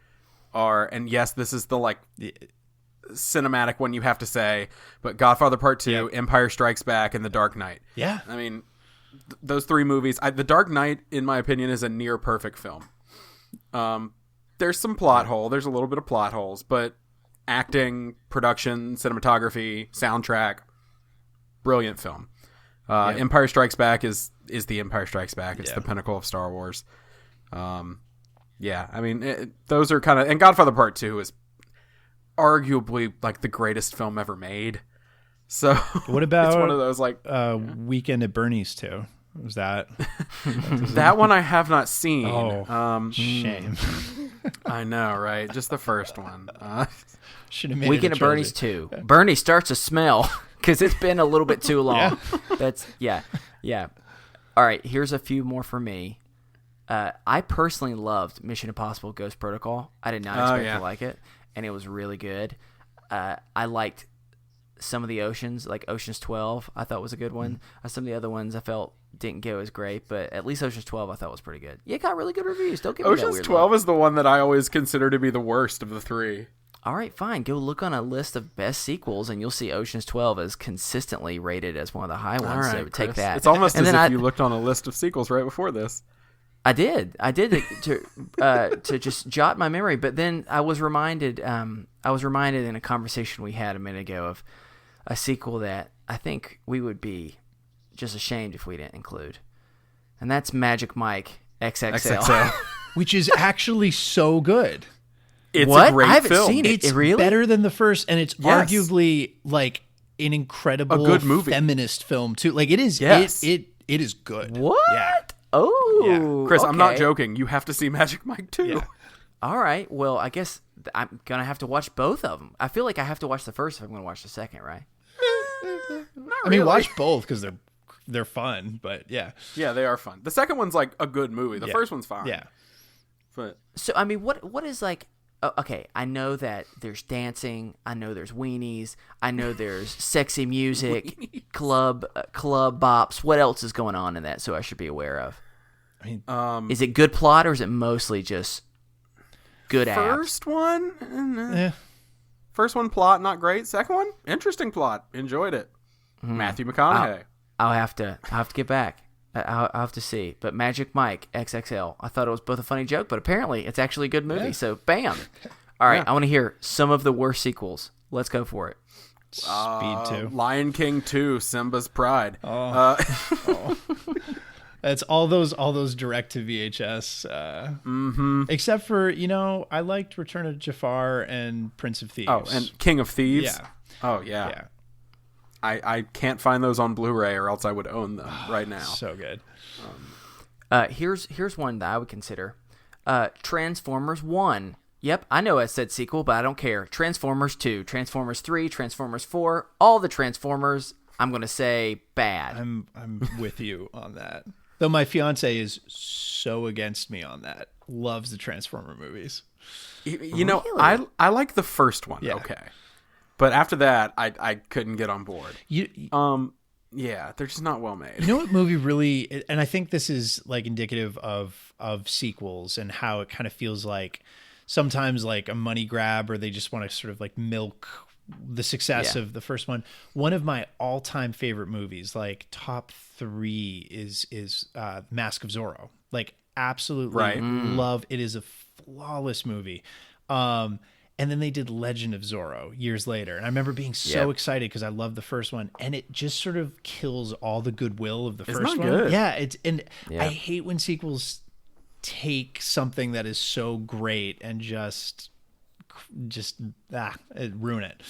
are, and yes, this is the like cinematic one you have to say, but Godfather Part 2,
Yep.
Empire Strikes Back, and The Dark Knight.
yeah.
I mean, those three movies. The Dark Knight, in my opinion, is a near perfect film. There's some plot hole. There's a little bit of plot holes, but acting, production, cinematography, soundtrack, brilliant film. Empire Strikes Back is the Empire Strikes Back. It's
Yeah.
the pinnacle of Star Wars. Yeah, I mean, those are kind of, and Godfather Part 2 is arguably like the greatest film ever made. So
What about
it's one of those like
Weekend at Bernie's too? Was that
that one I have not seen.
Oh. shame?
I know, right? Just the first one.
Should have made
Weekend
it
at
a
Bernie's
trilogy.
2. Bernie starts to smell because it's been a little bit too long.
Yeah.
Yeah. All right, here's a few more for me. I personally loved Mission Impossible Ghost Protocol. I did not expect
yeah.
to like it, and it was really good. I liked some of the Oceans, like Ocean's 12, I thought was a good one. Some of the other ones I felt didn't go as great, but at least Ocean's 12 I thought was pretty good. Yeah, it got really good reviews. Don't give me that
Ocean's
weird
12
look.
is the one that I always consider to be the worst of the three.
All right, fine. Go look on a list of best sequels, and you'll see Ocean's 12 is consistently rated as one of the high ones.
All right,
So take
Chris.
that.
It's almost
And
as
then
if you looked on a list of sequels right before this.
I did to just jot my memory, but then I was reminded in a conversation we had a minute ago of a sequel that I think we would be just ashamed if we didn't include, and that's Magic Mike XXL.
Which is actually so good.
It's
What?
a great
I haven't
film.
seen it.
It's
really?
better than the first, and it's
Yes.
arguably like an incredible
A good movie.
feminist film too. Like it is.
Yes.
It is good.
What?
Yeah.
Oh,
Chris, I'm not
okay.
joking. You have to see Magic Mike too.
Yeah.
All right. Well, I guess I'm gonna have to watch both of them. I feel like I have to watch the first if I'm gonna watch the second, right?
I mean, watch both because they're fun. But yeah,
Yeah, they are fun. The second one's like a good movie. The
Yeah.
first one's fine.
yeah.
But
So I mean, what is like? Okay, I know that there's dancing. I know there's weenies. I know there's sexy music, club bops. What else is going on in that? So I should be aware of.
I mean,
Is it good plot or is it mostly just good abs?
first one,
yeah.
first one plot not great. Second one, interesting plot. Enjoyed it. Matthew McConaughey.
I'll have to get back. I'll have to see. But Magic Mike XXL, I thought it was both a funny joke, but apparently it's actually a good movie.
Yeah.
So bam. All right,
Yeah.
I want to hear some of the worst sequels. Let's go for it.
Speed 2.
Lion King 2, Simba's Pride.
That's all those direct to VHS. Except for I liked Return of Jafar and Prince of Thieves.
Oh, and King of Thieves.
Yeah.
Oh, yeah.
yeah,
I can't find those on Blu-ray or else I would own them right now.
so good.
Here's one that I would consider. Transformers 1. Yep, I know I said sequel, but I don't care. Transformers 2, Transformers 3, Transformers 4, all the Transformers, I'm going to say bad.
I'm with you on that. Though my fiance is so against me on that. Loves the Transformer movies.
You know,
Really?
I like the first one.
Yeah.
Okay. But after that, I couldn't get on board.
You
Yeah, they're just not well made.
You know what movie really, and I think this is like indicative of sequels and how it kind of feels like sometimes like a money grab, or they just want to sort of like milk the success of the first one. One of my all-time favorite movies, like top 3, is Mask of Zorro. Like absolutely love. It is a flawless movie. And then they did Legend of Zorro years later. And I remember being so excited because I loved the first one. And it just sort of kills all the goodwill of the first
not
one.
good.
Yeah. I hate when sequels take something that is so great and just ruin it.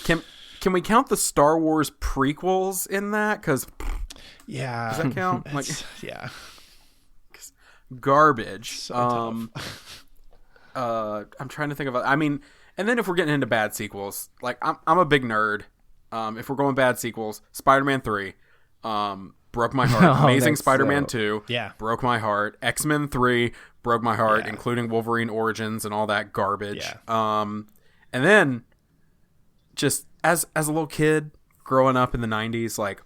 Can we count the Star Wars prequels in that? Because
Yeah.
does that count? Like,
yeah.
garbage.
So tough.
I'm trying to think of. I mean, and then if we're getting into bad sequels, like I'm a big nerd. If we're going bad sequels, Spider-Man 3, broke my heart. Amazing Spider-Man 2, broke my heart. X-Men 3 broke my heart, including Wolverine Origins and all that garbage.
Yeah.
And then just as a little kid growing up in the 90s, like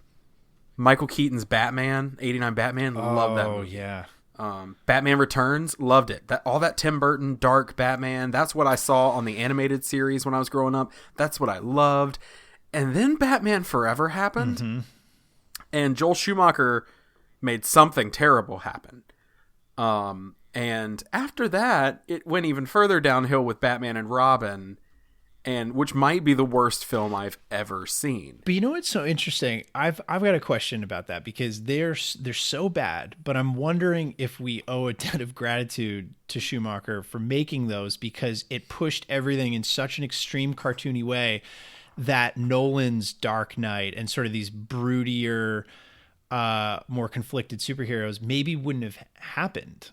Michael Keaton's Batman, 89 Batman, loved that movie.
Yeah.
Batman Returns, loved it. All that Tim Burton dark Batman, that's what I saw on the animated series when I was growing up. That's what I loved. And then Batman Forever happened, and Joel Schumacher made something terrible happen. And after that, it went even further downhill with Batman and Robin, and which might be the worst film I've ever seen.
But you know what's so interesting? I've got a question about that because they're so bad, but I'm wondering if we owe a debt of gratitude to Schumacher for making those, because it pushed everything in such an extreme cartoony way that Nolan's Dark Knight and sort of these broodier, more conflicted superheroes maybe wouldn't have happened.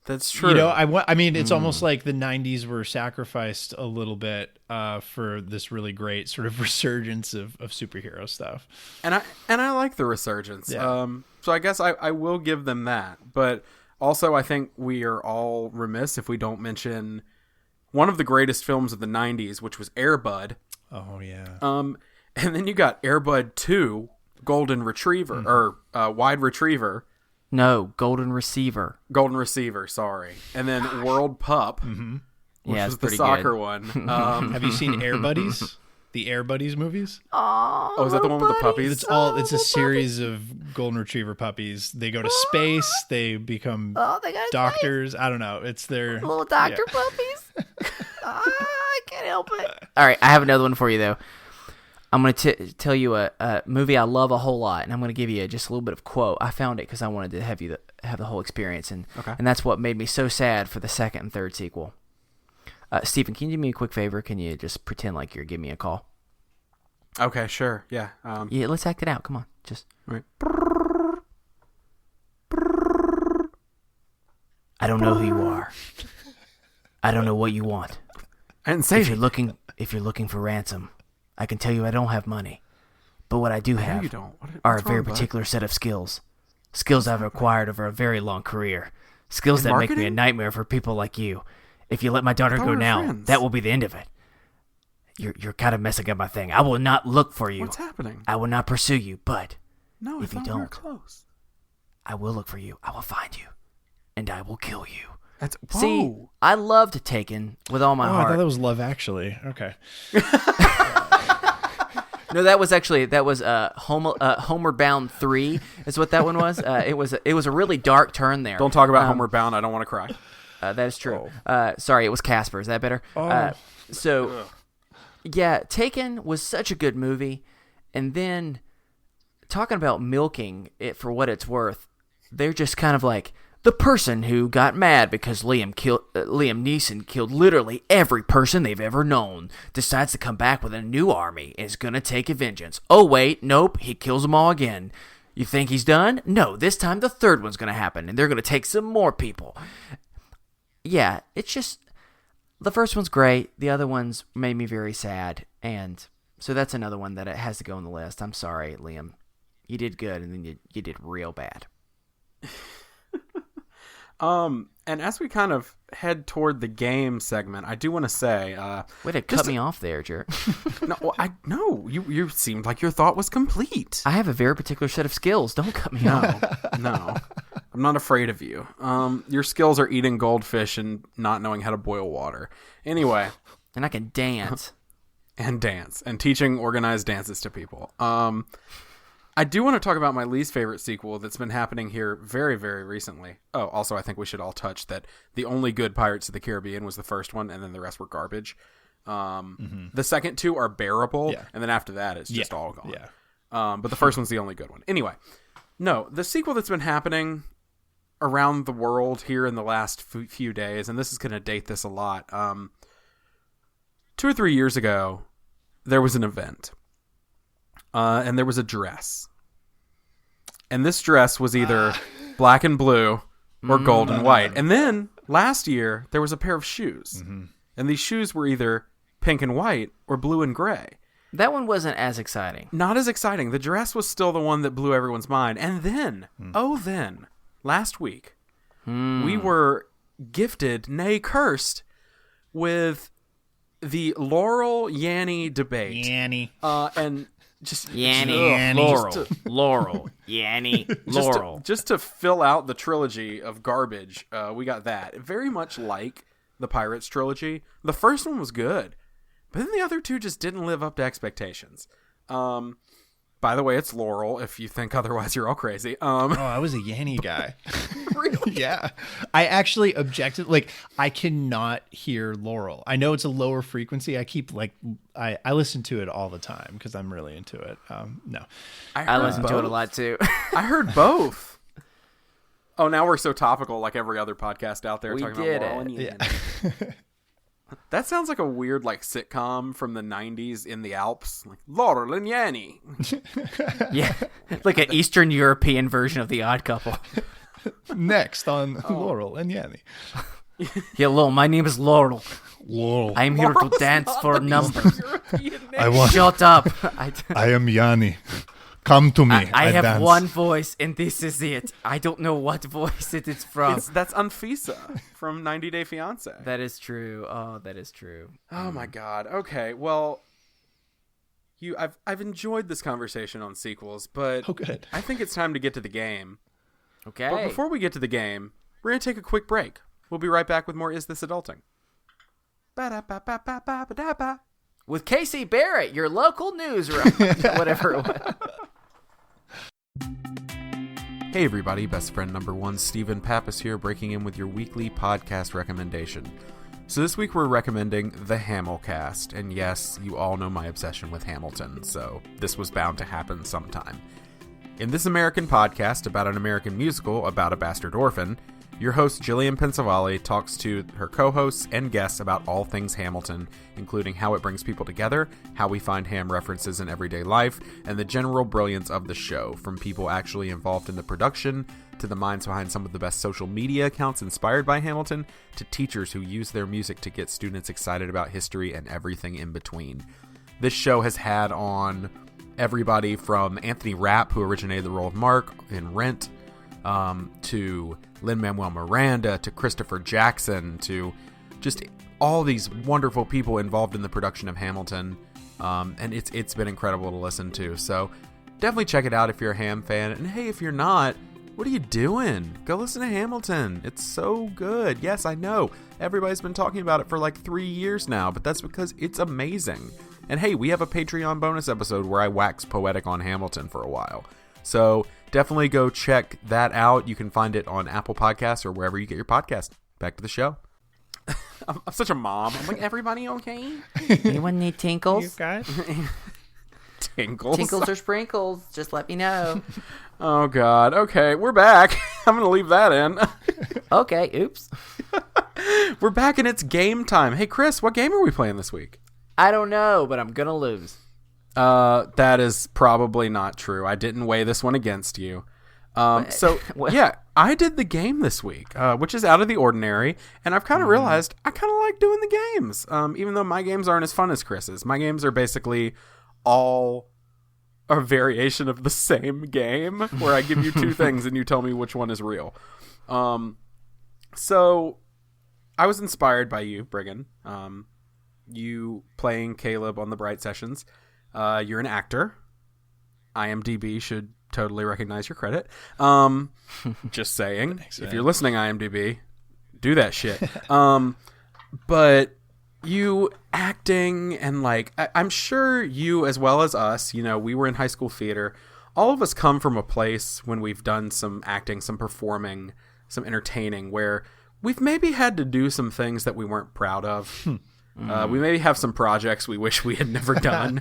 That's true.
You know, I mean, it's almost like the 90s were sacrificed a little bit for this really great sort of resurgence of superhero stuff.
And I like the resurgence.
Yeah.
So I guess I will give them that. But also I think we are all remiss if we don't mention one of the greatest films of the 90s, which was Air Bud.
Oh, yeah.
And then you got Air Bud 2, Golden Retriever, or Wide Retriever.
No, Golden Receiver.
Golden Receiver, sorry. And then World Pup, which was the soccer one.
Have you seen Air Buddies? The Air Buddies movies?
Oh, is that the one with the puppies?
It's a series of golden retriever puppies. They go to space. They become doctors. I don't know. It's their
little doctor puppies. I can't help it. All right, I have another one for you though. I'm going to tell you a movie I love a whole lot, and I'm going to give you just a little bit of quote. I found it because I wanted to have you have the whole experience, and that's what made me so sad for the second and third sequel. Stephen, can you do me a quick favor? Can you just pretend like you're giving me a call?
Okay, sure. Yeah.
Yeah, let's act it out. Come on. Just.
Right.
I don't know who you are. I don't know what you want.
I didn't say
if you're looking for ransom, I can tell you I don't have money. But what I do have are a very particular set of skills. Skills I've acquired over a very long career. Skills that make me a nightmare for people like you. If you let my daughter go now, that will be the end of it. You're kind of messing up my thing. I will not look for you.
What's happening?
I will not pursue you, but
if you don't, close.
I will look for you. I will find you, and I will kill you.
Whoa.
See, I loved Taken with all my heart.
I thought that was Love Actually. Okay.
No, that was Homeward Bound 3 is what that one was. It was a really dark turn there.
Don't talk about Homeward Bound. I don't want to cry.
That is true. Sorry, it was Casper. Is that better? Yeah, Taken was such a good movie. And then talking about milking it for what it's worth, they're just kind of like the person who got mad because Liam Neeson killed literally every person they've ever known, decides to come back with a new army and is going to take a vengeance. Oh, wait, nope, he kills them all again. You think he's done? No, this time the third one's going to happen, and they're going to take some more people. yeah, it's just the first one's great. The other ones made me very sad, and so that's another one that it has to go on the list. I'm sorry, Liam. You did good, and then you did real bad.
And as we kind of head toward the game segment, I do want to say,
way to cut me off there, jerk.
No, you seemed like your thought was complete.
I have a very particular set of skills. Don't cut me off.
No, I'm not afraid of you. Your skills are eating goldfish and not knowing how to boil water. Anyway,
and I can dance.
And dance and teaching organized dances to people. I do want to talk about my least favorite sequel that's been happening here very, very recently. Oh, also, I think we should all touch that the only good Pirates of the Caribbean was the first one, and then the rest were garbage. The second two are bearable, and then after that, it's just all gone.
Yeah.
But the first one's the only good one. Anyway, no, the sequel that's been happening around the world here in the last few days, and this is going to date this a lot. 2 or 3 years ago, there was an event. And there was a dress. And this dress was either black and blue or gold and white. And then last year, there was a pair of shoes. Mm-hmm. And these shoes were either pink and white or blue and gray.
That one wasn't as exciting.
Not as exciting. The dress was still the one that blew everyone's mind. And then, last week, we were gifted, nay cursed, with the Laurel Yanny debate.
Yanny.
And...
Laurel, Yanny, Laurel.
Just to fill out the trilogy of garbage, we got that. Very much like the Pirates trilogy. The first one was good, but then the other two just didn't live up to expectations. By the way, it's Laurel. If you think otherwise, you're all crazy.
I was a Yanny guy.
Really?
Yeah. I actually objected. Like, I cannot hear Laurel. I know it's a lower frequency. I keep I listen to it all the time because I'm really into it. No.
I listen to it a lot too.
I heard both. Oh, now we're so topical like every other podcast out there talking about Laurel and Yanny. Yeah. That sounds like a weird sitcom from the 90s in the Alps. Like Laurel and Yanny.
Yeah. Like an Eastern European version of The Odd Couple.
Next on Laurel and Yanny.
Hello, my name is Laurel.
Laurel.
I'm here to dance for numbers.
I
Shut up.
I am Yanni. Come to me.
I have
dance.
one voice, and this is it. I don't know what voice it is from.
That's Anfisa from 90 Day Fiance.
That is true. Oh, that is true.
Oh my God. Okay. Well, I've enjoyed this conversation on sequels, but
good.
I think it's time to get to the game.
Okay.
But before we get to the game, we're gonna take a quick break. We'll be right back with more Is This Adulting? Ba-da-ba-ba-ba-ba-ba-da-ba.
With Casey Barrett, your local news whatever it was.
Hey everybody, best friend number 1, Stephen Pappas here, breaking in with your weekly podcast recommendation. So this week we're recommending the Hamilcast, and yes, you all know my obsession with Hamilton, so this was bound to happen sometime. In this American podcast about an American musical about a bastard orphan, your host Jillian Pensavalle talks to her co-hosts and guests about all things Hamilton, including how it brings people together, how we find ham references in everyday life, and the general brilliance of the show, from people actually involved in the production, to the minds behind some of the best social media accounts inspired by Hamilton, to teachers who use their music to get students excited about history and everything in between. This show has had on everybody from Anthony Rapp, who originated the role of Mark in Rent, to Lin-Manuel Miranda, to Christopher Jackson, to just all these wonderful people involved in the production of Hamilton, and it's been incredible to listen to. So definitely check it out if you're a Ham fan, and hey, if you're not, what are you doing? Go listen to Hamilton. It's so good. Yes, I know everybody's been talking about it for like 3 years now, but that's because it's amazing. And hey, we have a Patreon bonus episode where I wax poetic on Hamilton for a while. So definitely go check that out. You can find it on Apple Podcasts or wherever you get your podcast. Back to the show. I'm such a mom. I'm like, everybody okay?
Anyone need tinkles?
You guys?
Tinkles?
Tinkles or sprinkles? Just let me know.
Oh, God. Okay, we're back. I'm going to leave that in.
Okay, oops.
We're back and it's game time. Hey, Chris, what game are we playing this week?
I don't know, but I'm going to lose.
That is probably not true. I didn't weigh this one against you. So yeah, I did the game this week, which is out of the ordinary, and I've kind of realized I kind of like doing the games, even though my games aren't as fun as Chris's. My games are basically all a variation of the same game, where I give you two things and you tell me which one is real. So I was inspired by you, Briggon. You playing Caleb on the Bright Sessions. You're an actor. IMDb should totally recognize your credit. Just saying. Thanks, if you're listening, IMDb, do that shit. But you acting and like, I'm sure you as well as us, you know, we were in high school theater. All of us come from a place when we've done some acting, some performing, some entertaining, where we've maybe had to do some things that we weren't proud of. We maybe have some projects we wish we had never done.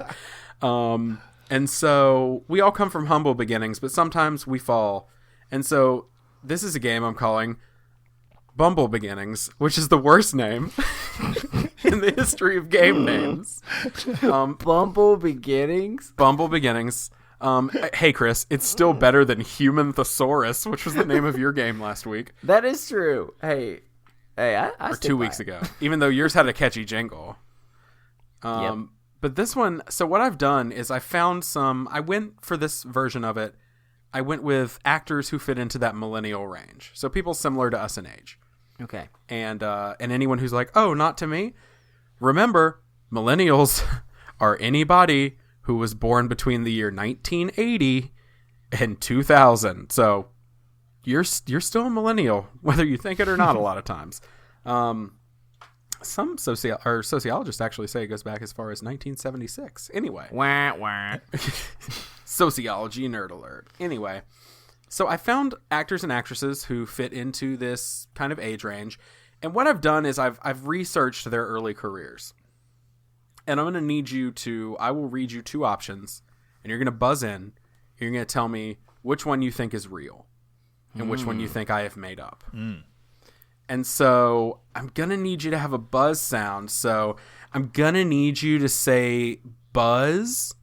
And so we all come from humble beginnings, but sometimes we fall. And so this is a game I'm calling Bumble Beginnings, which is the worst name in the history of game names.
Bumble Beginnings?
Bumble Beginnings. Hey, Chris, it's still better than Human Thesaurus, which was the name of your game last week.
That is true. Hey, I
or 2 weeks ago, even though yours had a catchy jingle.
Yep.
But this one, so what I've done is I went for this version of it, I went with actors who fit into that millennial range. So people similar to us in age.
Okay.
And anyone who's like, oh, not to me. Remember, millennials are anybody who was born between the year 1980 and 2000. So you're still a millennial, whether you think it or not a lot of times. Some sociologists actually say it goes back as far as 1976. Anyway.
Wah, wah.
Sociology nerd alert. Anyway, so I found actors and actresses who fit into this kind of age range. And what I've done is I've researched their early careers. And I'm going to need you to, I will read you two options. And you're going to buzz in. You're going to tell me which one you think is real. And which one you think I have made up. And so I'm going to need you to have a buzz sound. So I'm going to need you to say buzz.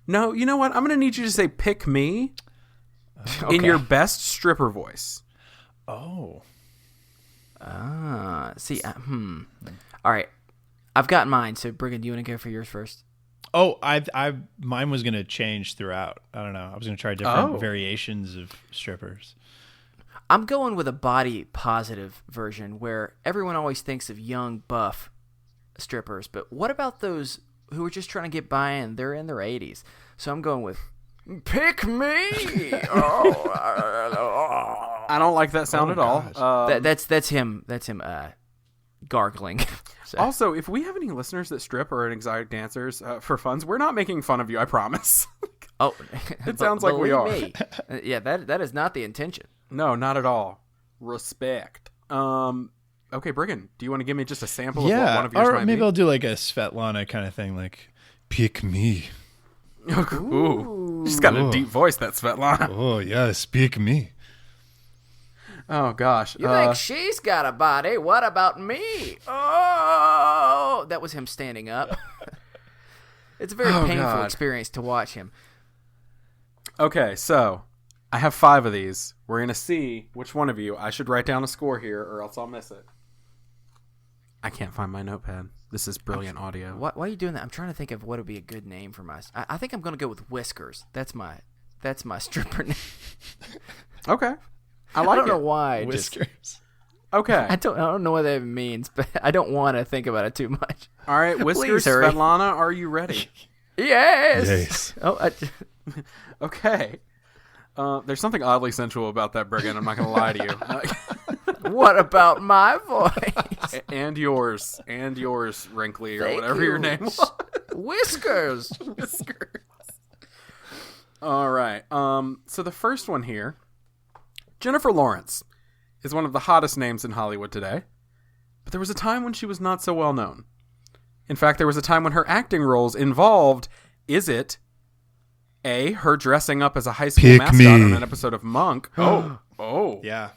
No, you know what? I'm going to need you to say pick me in your best stripper voice.
Oh. See, all right. I've got mine. So Briggon, do you want to go for yours first?
Oh, mine was going to change throughout. I don't know. I was going to try different variations of strippers.
I'm going with a body positive version where everyone always thinks of young, buff strippers. But what about those who are just trying to get by and they're in their 80s? So I'm going with pick me.
I don't like that sound at all.
That's him. That's him gargling. So.
Also, if we have any listeners that strip or are exotic dancers for funds, we're not making fun of you, I promise.
Oh,
it sounds like we are.
Yeah, that is not the intention.
No, not at all. Respect. Okay, Briggon, do you want to give me just a sample of what one of yours might be?
Maybe I'll do like a Svetlana kind of thing, like pick me.
Ooh. She's got a deep voice, that Svetlana.
Oh, yes, pick me.
Oh, gosh.
You think she's got a body? What about me? Oh, that was him standing up. It's a very painful experience to watch him.
Okay, so I have 5 of these. We're going to see which one of you. I should write down a score here or else I'll miss it. I can't find my notepad. This is brilliant audio.
Why are you doing that? I'm trying to think of what would be a good name for my... I think I'm going to go with Whiskers. That's my stripper name.
Okay. I like it.
I don't know why.
Whiskers.
Okay.
I don't know what that means, but I don't want to think about it too much.
All right, Whiskers, Svetlana, are you ready?
Yes. Oh,
okay. There's something oddly sensual about that, Briggon. I'm not going to lie to you.
What about my voice?
And yours, Wrinkly, or whatever your name was.
Whiskers.
Whiskers. All right. So the first one here, Jennifer Lawrence, is one of the hottest names in Hollywood today. But there was a time when she was not so well known. In fact, there was a time when her acting roles involved, is it A, her dressing up as a high school mascot on an episode of Monk? Oh.
Yeah.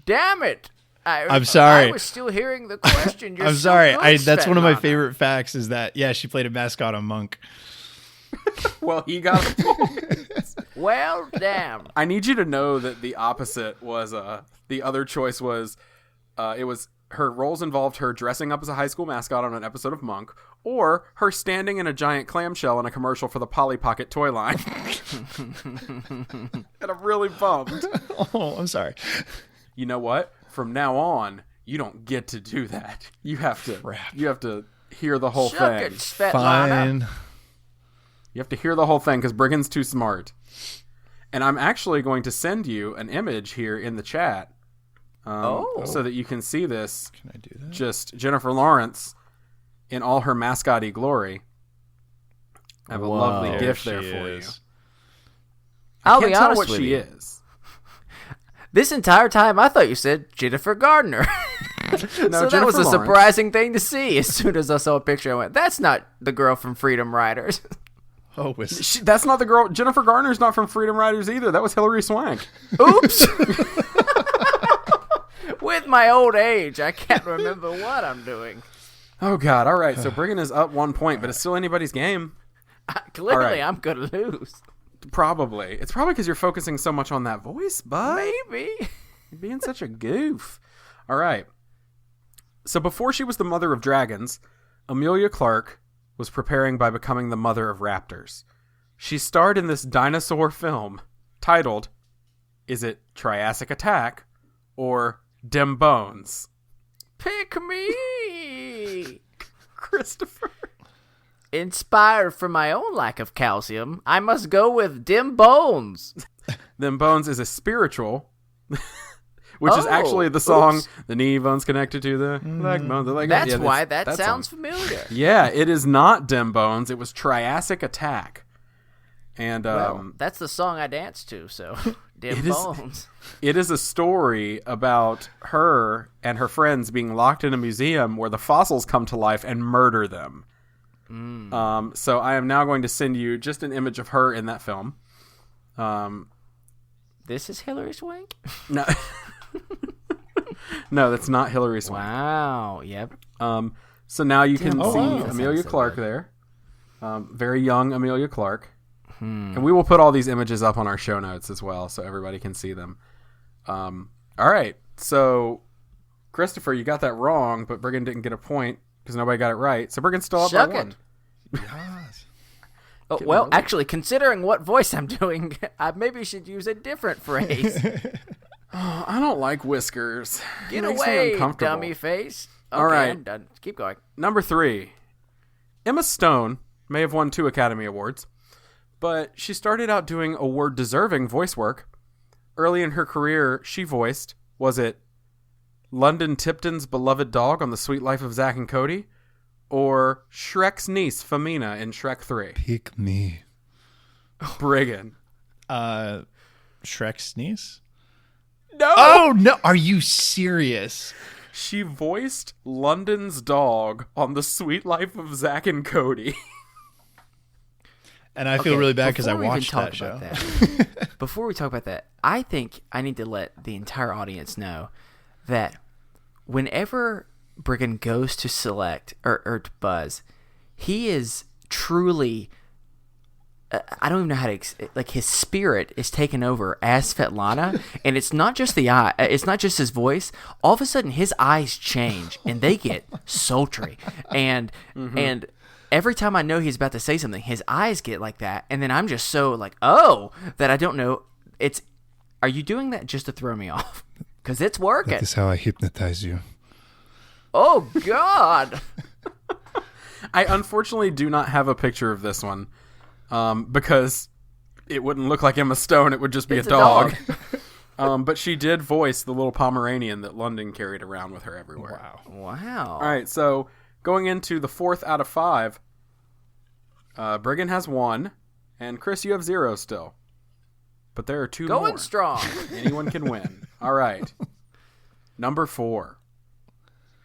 Damn it.
I'm sorry.
I was still hearing the question.
I'm sorry. That's one of my favorite facts is that, she played a mascot on Monk.
Well, he got a point.
Well, damn.
I need you to know that the opposite was the other choice was it was her roles involved her dressing up as a high school mascot on an episode of Monk, or her standing in a giant clamshell in a commercial for the Polly Pocket toy line. And I'm really bummed.
Oh, I'm sorry.
You know what? From now on, you don't get to do that. You have to.
Crap.
You have to hear the whole
Shuck
thing.
it, Svetlana.
Fine.
You have to hear the whole thing because Briggon's too smart. And I'm actually going to send you an image here in the chat. So that you can see this.
Can I do that?
Just Jennifer Lawrence in all her mascotty glory. I have a lovely
There
gift
she
there for you.
is.
I'll
Can't
be
tell
honest
what
with
she
you.
is.
This entire time, I thought you said Jennifer Gardner. So that
Jennifer
was a
Lawrence.
surprising thing to see. As soon as I saw a picture, I went, that's not the girl from Freedom Riders.
Oh,
That's not the girl. Jennifer Garner's not from Freedom Riders either. That was Hilary Swank.
Oops. With my old age, I can't remember what I'm doing.
Oh, God. All right. So Briggon is up 1 point, but it's still anybody's game.
Clearly,
All right.
I'm going to lose.
Probably. It's probably because you're focusing so much on that voice, bud.
Maybe.
You're being such a goof. All right. So before she was the mother of dragons, Amelia Clark was preparing by becoming the mother of raptors. She starred in this dinosaur film titled, is it Triassic Attack or Dem Bones?
Pick me.
Christopher.
Inspired from my own lack of calcium, I must go with Dim Bones.
Them Bones is a spiritual, which is
Oh,
actually the song,
oops.
the knee bones connected to the leg bones.
That's
Yeah,
why that
song.
sounds familiar.
Yeah, it is not Dem Bones. It was Triassic Attack. And
Well, that's the song I danced to, so Dim
It is-
Bones.
it is a story about her and her friends being locked in a museum where the fossils come to life and murder them. So I am now going to send you just an image of her in that film.
This is Hilary Swank?
No, no, that's not Hilary Swank.
Wow, yep.
So now you can
Oh,
see
wow. That
Amelia
sounds so
Clark
good.
there. Very young Amelia Clark. And we will put all these images up on our show notes as well so everybody can see them. All right. So, Christopher, you got that wrong, but Briggon didn't get a point because nobody got it right. So Briggon's still up
Shuck
by
it.
1.
Yes.
Oh,
Getting
well,
early.
actually, considering what voice I'm doing, I maybe should use a different phrase.
Oh, I don't like whiskers.
Get
It makes me
away,
uncomfortable.
dummy face. Okay,
All right.
I'm done. Keep going.
Number 3. Emma Stone may have won 2 Academy Awards, but she started out doing award-deserving voice work. Early in her career, she voiced, was it London Tipton's beloved dog on The Sweet Life of Zack and Cody, or Shrek's niece, Femina, in Shrek 3?
Pick me.
Briggon.
Shrek's niece?
No!
Oh, no. Are you serious?
She voiced London's dog on The Sweet Life of Zack and Cody.
And I feel really bad because I
Before we even
watched
talk
that show.
about that- before we talk about that, I think I need to let the entire audience know that whenever Briggon goes to select or to buzz, he is truly. I don't even know how to like his spirit is taken over as Svetlana, and it's not just the eye. It's not just his voice. All of a sudden, his eyes change and they get sultry, and every time I know he's about to say something, his eyes get like that, and then I'm just so like, oh, that I don't know. Are you doing that just to throw me off? Because it's working.
That is how I hypnotize you.
Oh God.
I unfortunately do not have a picture of this one because it wouldn't look like Emma Stone. It would just be
It's
a dog. But she did voice the little Pomeranian that London carried around with her everywhere.
Wow.
All right, so going into the 4th out of 5, Briggon has 1, and Chris, you have 0 still. But there are 2
Going
more.
strong.
Anyone can win. All right. Number 4.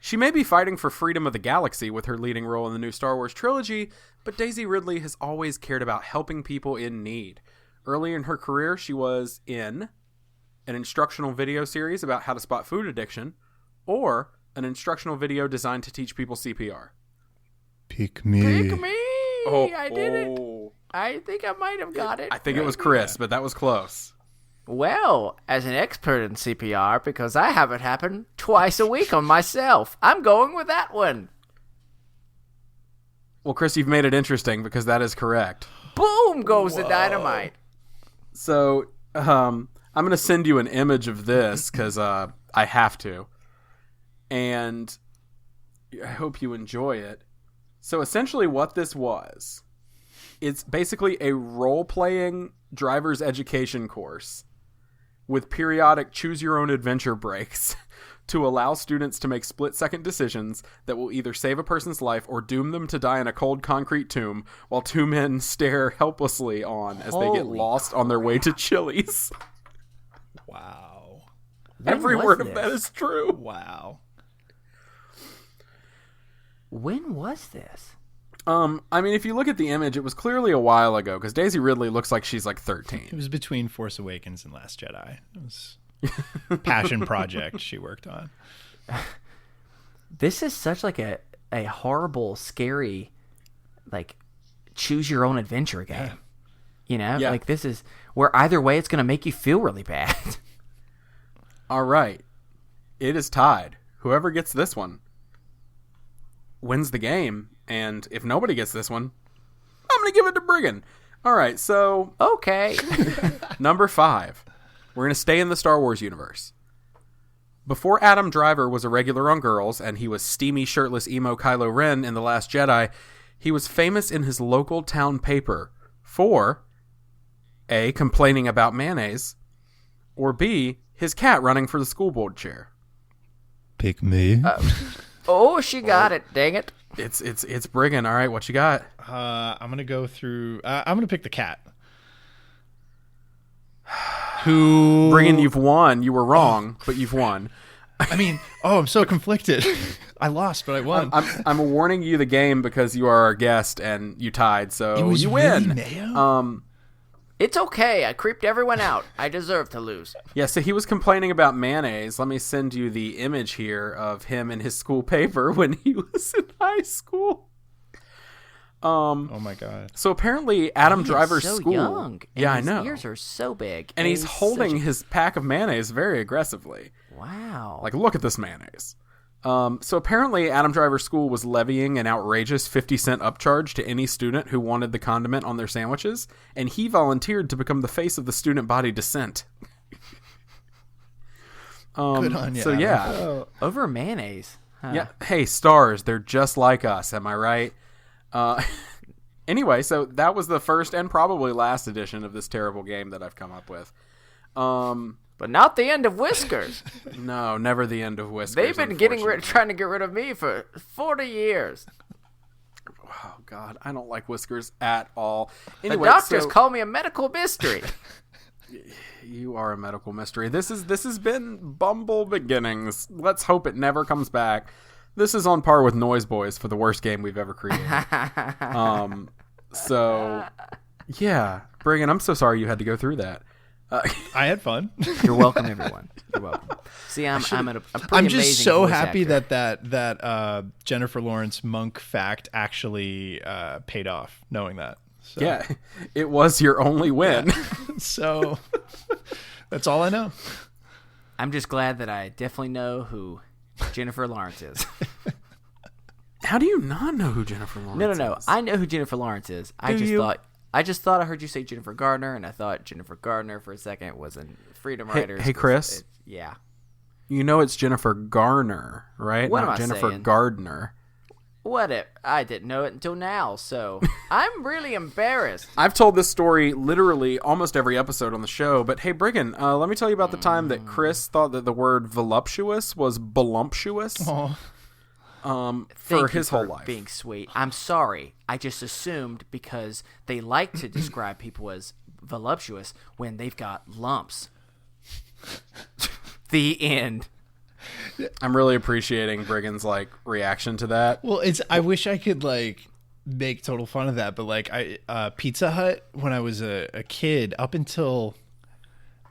She may be fighting for freedom of the galaxy with her leading role in the new Star Wars trilogy, but Daisy Ridley has always cared about helping people in need. Early in her career, she was in an instructional video series about how to spot food addiction, or an instructional video designed to teach people CPR.
Pick me.
Pick me. I did it. I think I might have got it.
I think it was Chris, but that was close.
Well, as an expert in CPR, because I have it happen twice a week on myself, I'm going with that one.
Well, Chris, you've made it interesting because that is correct.
Boom goes the dynamite.
So, I'm going to send you an image of this because I have to. And I hope you enjoy it. So, essentially what this was, it's basically a role-playing driver's education course with periodic choose-your-own-adventure breaks to allow students to make split-second decisions that will either save a person's life or doom them to die in a cold concrete tomb while two men stare helplessly on as they get lost on their way to Chili's.
Wow.
Every word of that is true.
Wow.
When was this?
I mean, if you look at the image, it was clearly a while ago because Daisy Ridley looks like she's like 13.
It was between Force Awakens and Last Jedi. It was a passion project she worked on.
This is such like a horrible, scary, like choose your own adventure game.
Yeah.
You know,
Yeah.
like this is where either way it's going to make you feel really bad.
All right. It is tied. Whoever gets this one wins the game. And if nobody gets this one, I'm going to give it to Briggon. All right. So,
Okay.
number 5. We're going to stay in the Star Wars universe. Before Adam Driver was a regular on Girls and he was steamy, shirtless emo Kylo Ren in The Last Jedi, he was famous in his local town paper for A, complaining about mayonnaise, or B, his cat running for the school board chair.
Pick me.
Oh, she got it. Dang it.
It's Briggon. All right, what you got?
I'm going to go through... I'm going to pick the cat. Who...
Briggon, you've won. You were wrong, but you've won.
I mean, I'm so conflicted. I lost, but I won.
I'm warning you the game because you are our guest and you tied, so
It was
you
really
win.
Mayo?
It's okay. I creeped everyone out. I deserve to lose.
Yeah, so he was complaining about mayonnaise. Let me send you the image here of him in his school paper when he was in high school.
Oh my god.
So apparently Adam Driver's
so
school.
young. And
Yeah, I
his
know.
ears are so big.
And he's holding his pack of mayonnaise very aggressively.
Wow.
Like, look at this mayonnaise. So apparently Adam Driver's school was levying an outrageous 50-cent upcharge to any student who wanted the condiment on their sandwiches, and he volunteered to become the face of the student body dissent.
Good on you,
So
Adam.
yeah.
Over mayonnaise. Huh.
Yeah. Hey, stars, they're just like us, am I right? Anyway, so that was the first and probably last edition of this terrible game that I've come up with.
But not the end of Whiskers.
No, never the end of Whiskers.
They've been trying to get rid of me for 40 years.
Oh, God, I don't like Whiskers at all.
The
Anyway,
doctors
so
call me a medical mystery.
you are a medical mystery. This has been Bumble Beginnings. Let's hope it never comes back. This is on par with Noise Boys for the worst game we've ever created. So, yeah. Briggon, I'm so sorry you had to go through that.
I had fun.
You're welcome, everyone. You're welcome. See, I'm a pretty
I'm just
amazing
so
voice
happy
actor.
that Jennifer Lawrence monk fact actually paid off, knowing that. So,
Yeah, it was your only win.
so that's all I know.
I'm just glad that I definitely know who Jennifer Lawrence is.
How do you not know who Jennifer Lawrence
No.
is?
I know who Jennifer Lawrence is. I just thought I heard you say Jennifer Gardner, and I thought Jennifer Gardner for a second was in Freedom Writers.
Hey, Chris.
Yeah.
You know it's Jennifer Garner, right?
What
Not
am I
Jennifer
saying?
Gardner.
I didn't know it until now, so I'm really embarrassed.
I've told this story literally almost every episode on the show, but hey, Briggon, let me tell you about the time that Chris thought that the word voluptuous was voluptuous
Oh,
for
Thank
his
you
whole
for
life.
being sweet. I'm sorry. I just assumed because they like to describe people as voluptuous when they've got lumps. The end.
I'm really appreciating Briggon's reaction to that.
well, I wish I could make total fun of that, but Pizza Hut when I was a kid, up until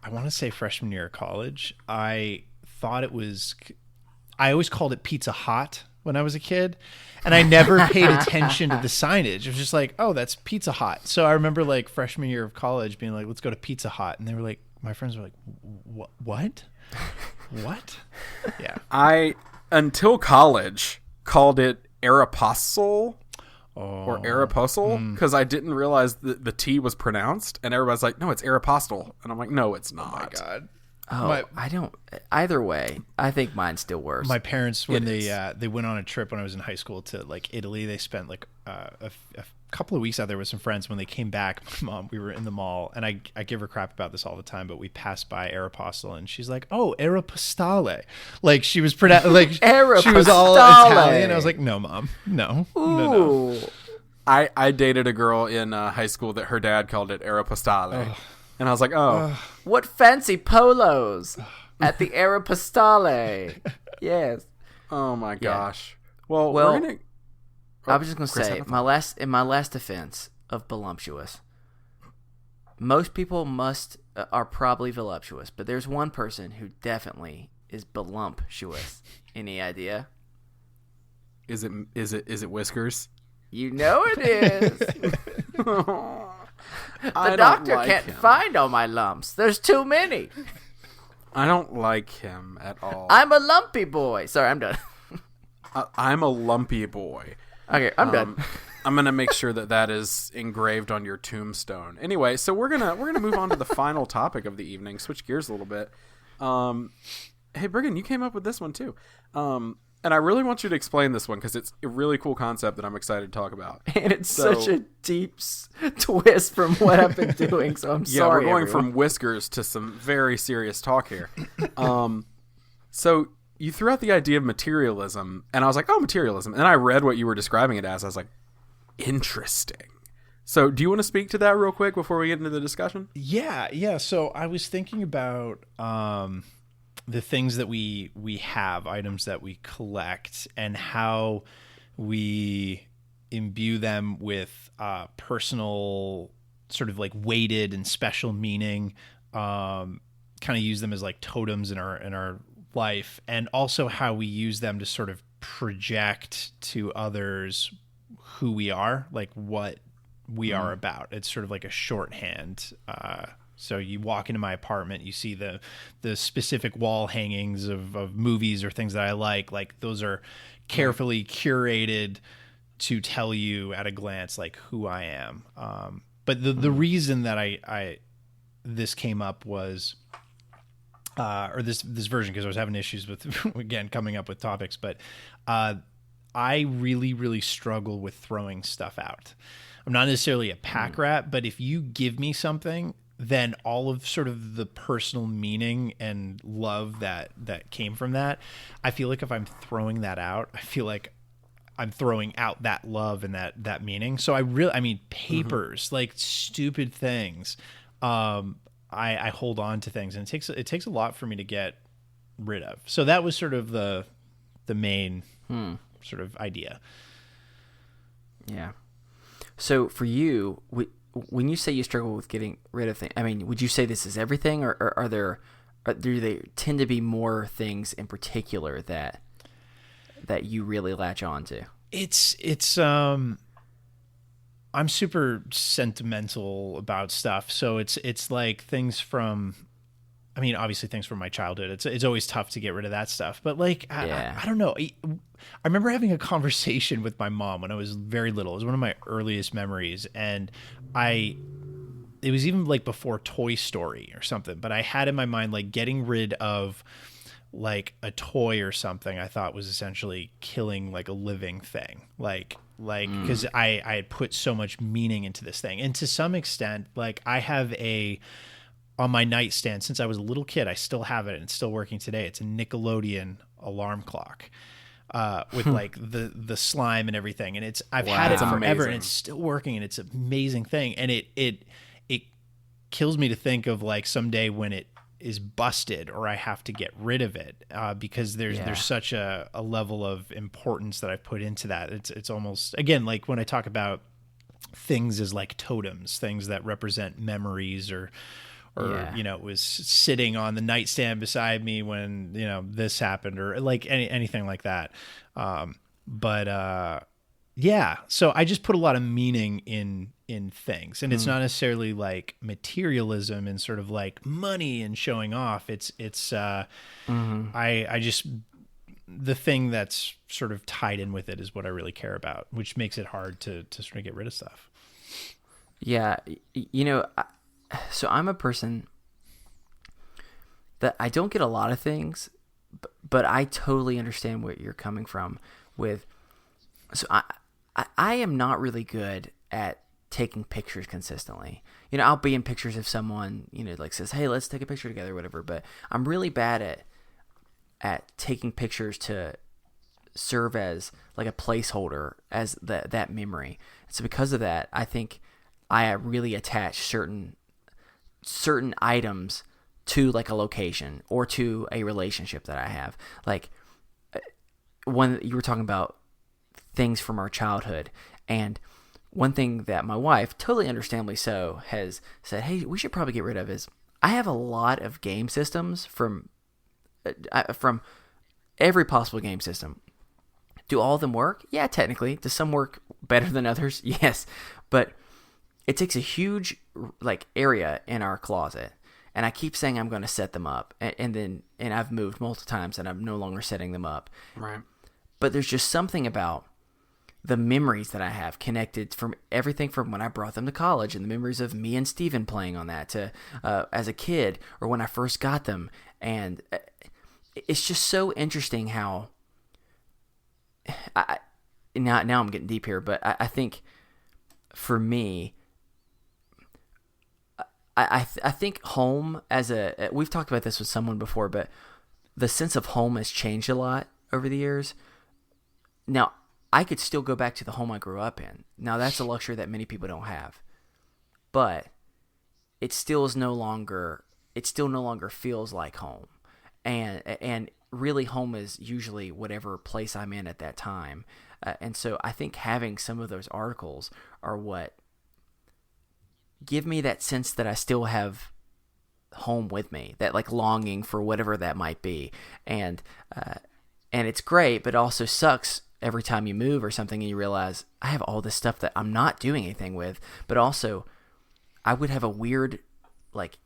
I want to say freshman year of college, I always called it Pizza Hot when I was a kid, and I never paid attention to the signage. It was just like, oh, that's Pizza Hut. So I remember like freshman year of college being like, let's go to Pizza Hut, and they were like, my friends were like, what? What? Yeah.
I, until college, called it Aeropostale or Aeropostale because I didn't realize the T was pronounced, and everybody's like, no, it's Aeropostale. And I'm like, no, it's not.
Oh, my God.
Oh, I don't. Either way, I think mine's still worse.
My parents, when they went on a trip when I was in high school to like Italy, they spent like a couple of weeks out there with some friends. When they came back, my mom, we were in the mall, and I give her crap about this all the time, but we passed by Aeropostale, and she's like, "Oh, Aeropostale," like she was like she was all Italian. I was like, "No, Mom, no, no."
I dated a girl in high school that her dad called it Aeropostale. And I was like, oh.
What fancy polos at the Aeropostale. Yes.
Oh, my gosh. Well,
Well,
we're going to...
I was just going to say, in my last defense of voluptuous, most people are probably voluptuous, but there's one person who definitely is voluptuous. Any idea?
Is it Whiskers?
You know it is. The doctor can't find all my lumps. There's too many.
I don't like him at all.
I'm a lumpy boy. Sorry, I'm done.
I'm a lumpy boy.
Okay, I'm done.
I'm gonna make sure that is engraved on your tombstone. Anyway, so we're gonna move on to the final topic of the evening. Switch gears a little bit. Hey, Briggon, you came up with this one too. And I really want you to explain this one because it's a really cool concept that I'm excited to talk about.
And it's such a deep twist from what I've been doing, so I'm sorry.
Yeah, we're going
everyone.
from whiskers to some very serious talk here. So you threw out the idea of materialism, and I was like, oh, materialism. And I read what you were describing it as. I was like, interesting. So do you want to speak to that real quick before we get into the discussion?
Yeah. So I was thinking about... the things that we have, items that we collect, and how we imbue them with personal sort of like weighted and special meaning, kind of use them as like totems in our life, and also how we use them to sort of project to others who we are, like what we are about. It's sort of like a shorthand. So you walk into my apartment, you see the specific wall hangings of movies or things that I like those are carefully curated to tell you at a glance like who I am. But the reason that I this came up was, or this version, because I was having issues with again coming up with topics, but I really, really struggle with throwing stuff out. I'm not necessarily a pack rat, but if you give me something, then all of sort of the personal meaning and love that came from that, I feel like if I'm throwing that out, I feel like I'm throwing out that love and that meaning. So I mean, papers, like stupid things. I hold on to things, and it takes a lot for me to get rid of. So that was sort of the main sort of idea.
Yeah. So for you, when you say you struggle with getting rid of things, I mean, would you say this is everything, or do they tend to be more things in particular that you really latch on to?
It's I'm super sentimental about stuff, so it's like things from, I mean, obviously things from my childhood. It's always tough to get rid of that stuff, but like I don't know. I remember having a conversation with my mom when I was very little. It was one of my earliest memories, and it was even like before Toy Story or something, but I had in my mind like getting rid of like a toy or something I thought was essentially killing like a living thing. Like because I had put so much meaning into this thing. And to some extent, like I have on my nightstand since I was a little kid, I still have it and it's still working today. It's a Nickelodeon alarm clock. With like the slime and everything, and I've had it forever,
amazing.
And it's still working, and it's an amazing thing. And it kills me to think of like someday when it is busted or I have to get rid of it, because there's such a level of importance that I've put into that. It's almost, again, like when I talk about things as like totems, things that represent memories or you know, it was sitting on the nightstand beside me when, you know, this happened, or like anything like that. But yeah, so I just put a lot of meaning in things, and it's not necessarily like materialism and sort of like money and showing off. It's I just, the thing that's sort of tied in with it is what I really care about, which makes it hard to sort of get rid of stuff.
Yeah, so I'm a person that I don't get a lot of things, but I totally understand where you're coming from with. So I am not really good at taking pictures consistently. I'll be in pictures if someone, like says, hey, let's take a picture together or whatever, but I'm really bad at taking pictures to serve as like a placeholder as that memory. So because of that, I think I really attach certain items to like a location or to a relationship that I have. Like when you were talking about things from our childhood, and one thing that my wife, totally understandably so, has said, hey, we should probably get rid of is I have a lot of game systems from every possible game system. Do all of them work? Yeah, technically. Does some work better than others? Yes. But it takes a huge like area in our closet, and I keep saying I'm going to set them up, and I've moved multiple times and I'm no longer setting them up.
Right.
But there's just something about the memories that I have connected from everything from when I brought them to college, and the memories of me and Steven playing on that to as a kid or when I first got them. And it's just so interesting how now I'm getting deep here, but I think for me, I think home we've talked about this with someone before, but the sense of home has changed a lot over the years. Now, I could still go back to the home I grew up in. Now, that's a luxury that many people don't have. But it still no longer feels like home. And really home is usually whatever place I'm in at that time. And so I think having some of those articles are what give me that sense that I still have home with me, that like longing for whatever that might be. And it's great, but it also sucks every time you move or something and you realize I have all this stuff that I'm not doing anything with, but also I would have a weird like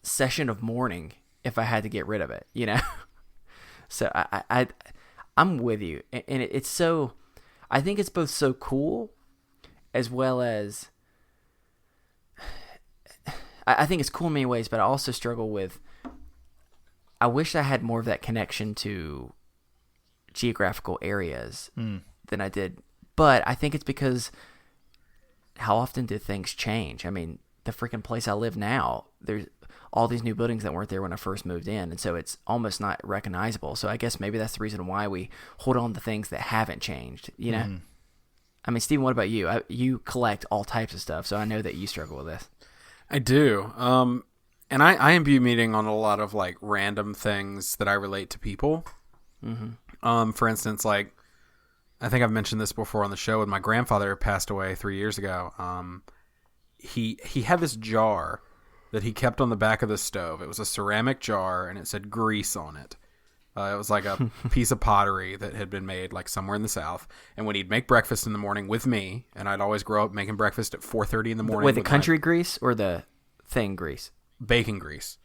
session of mourning if I had to get rid of it, So I'm with you, and it's so, I think it's both so cool as well as I think it's cool in many ways, but I also struggle with, I wish I had more of that connection to geographical areas than I did. But I think it's because how often do things change? I mean, the freaking place I live now, there's all these new buildings that weren't there when I first moved in, and so it's almost not recognizable. So I guess maybe that's the reason why we hold on to things that haven't changed, I mean, Steven, what about you? You collect all types of stuff, so I know that you struggle with this.
I do. And I imbue meaning on a lot of like random things that I relate to people. For instance, like, I think I've mentioned this before on the show, when my grandfather passed away 3 years ago. He had this jar that he kept on the back of the stove. It was a ceramic jar, and it said grease on it. It was like a piece of pottery that had been made like somewhere in the South. And when he'd make breakfast in the morning with me, and I'd always grow up making breakfast at 4:30 in the morning.
With the country grease or the thing grease?
Bacon grease.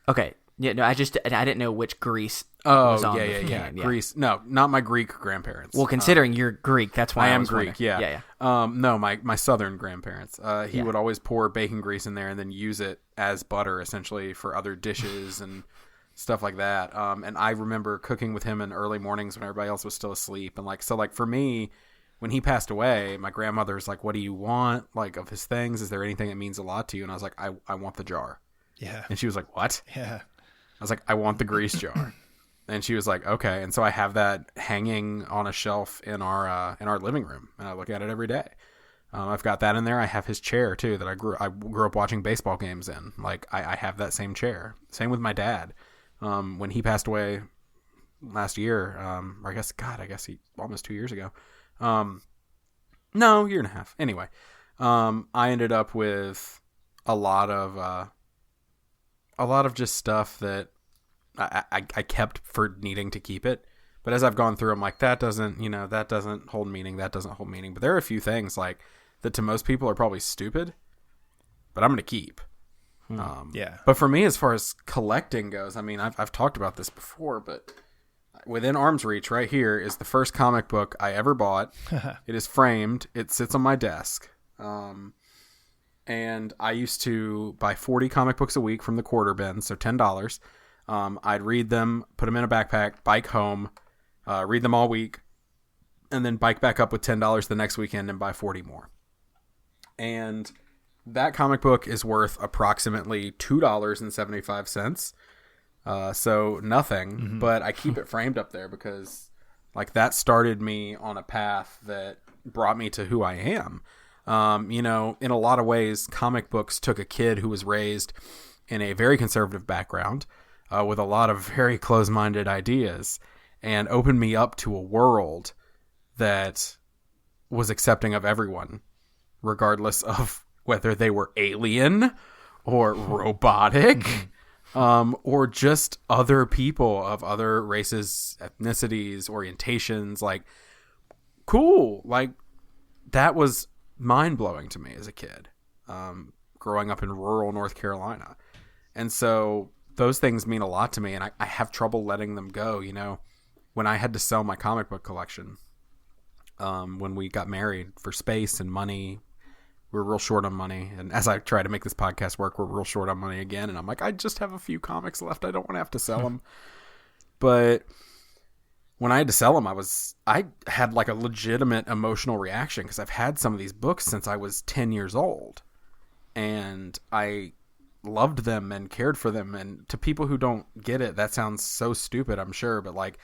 Okay. Yeah, no, I didn't know which grease was on the can. Yeah.
Grease. No, not my Greek grandparents.
Well, considering you're Greek, that's why I
am
was
Greek,
wondering.
yeah. No, my Southern grandparents. He would always pour bacon grease in there and then use it as butter, essentially, for other dishes and stuff like that. And I remember cooking with him in early mornings when everybody else was still asleep. And like, so like for me, when he passed away, my grandmother's like, what do you want? Like, of his things, is there anything that means a lot to you? And I was like, I want the jar.
Yeah.
And she was like, what?
Yeah.
I was like, I want the grease jar. And she was like, okay. And so I have that hanging on a shelf in our living room, and I look at it every day. I've got that in there. I have his chair too that I grew up watching baseball games in. Like, I have that same chair. Same with my dad. When he passed away last year, or I guess he almost 2 years ago. No, year and a half. Anyway, I ended up with a lot of just stuff that I kept for needing to keep it, But as I've gone through, I'm like, that doesn't hold meaning. That doesn't hold meaning. But there are a few things like that to most people are probably stupid, but I'm going to keep.
Yeah.
But for me, as far as collecting goes, I mean, I've talked about this before, but within arm's reach right here is the first comic book I ever bought. It is framed. It sits on my desk. And I used to buy 40 comic books a week from the quarter bin, so $10. I'd read them, put them in a backpack, bike home, read them all week, and then bike back up with $10 the next weekend and buy 40 more. And that comic book is worth approximately $2.75. So nothing, but I keep it framed up there because like that started me on a path that brought me to who I am. In a lot of ways, comic books took a kid who was raised in a very conservative background, with a lot of very close-minded ideas, and opened me up to a world that was accepting of everyone, regardless of whether they were alien or robotic, or just other people of other races, ethnicities, orientations. Like, cool. Like, that was mind-blowing to me as a kid, growing up in rural North Carolina. And so those things mean a lot to me, and I have trouble letting them go. When I had to sell my comic book collection, when we got married for space and money, we were real short on money. And as I try to make this podcast work, we're real short on money again. And I'm like, I just have a few comics left. I don't want to have to sell them. But when I had to sell them, I had like a legitimate emotional reaction because I've had some of these books since I was 10 years old. And I loved them and cared for them. And to people who don't get it, that sounds so stupid, I'm sure. But like,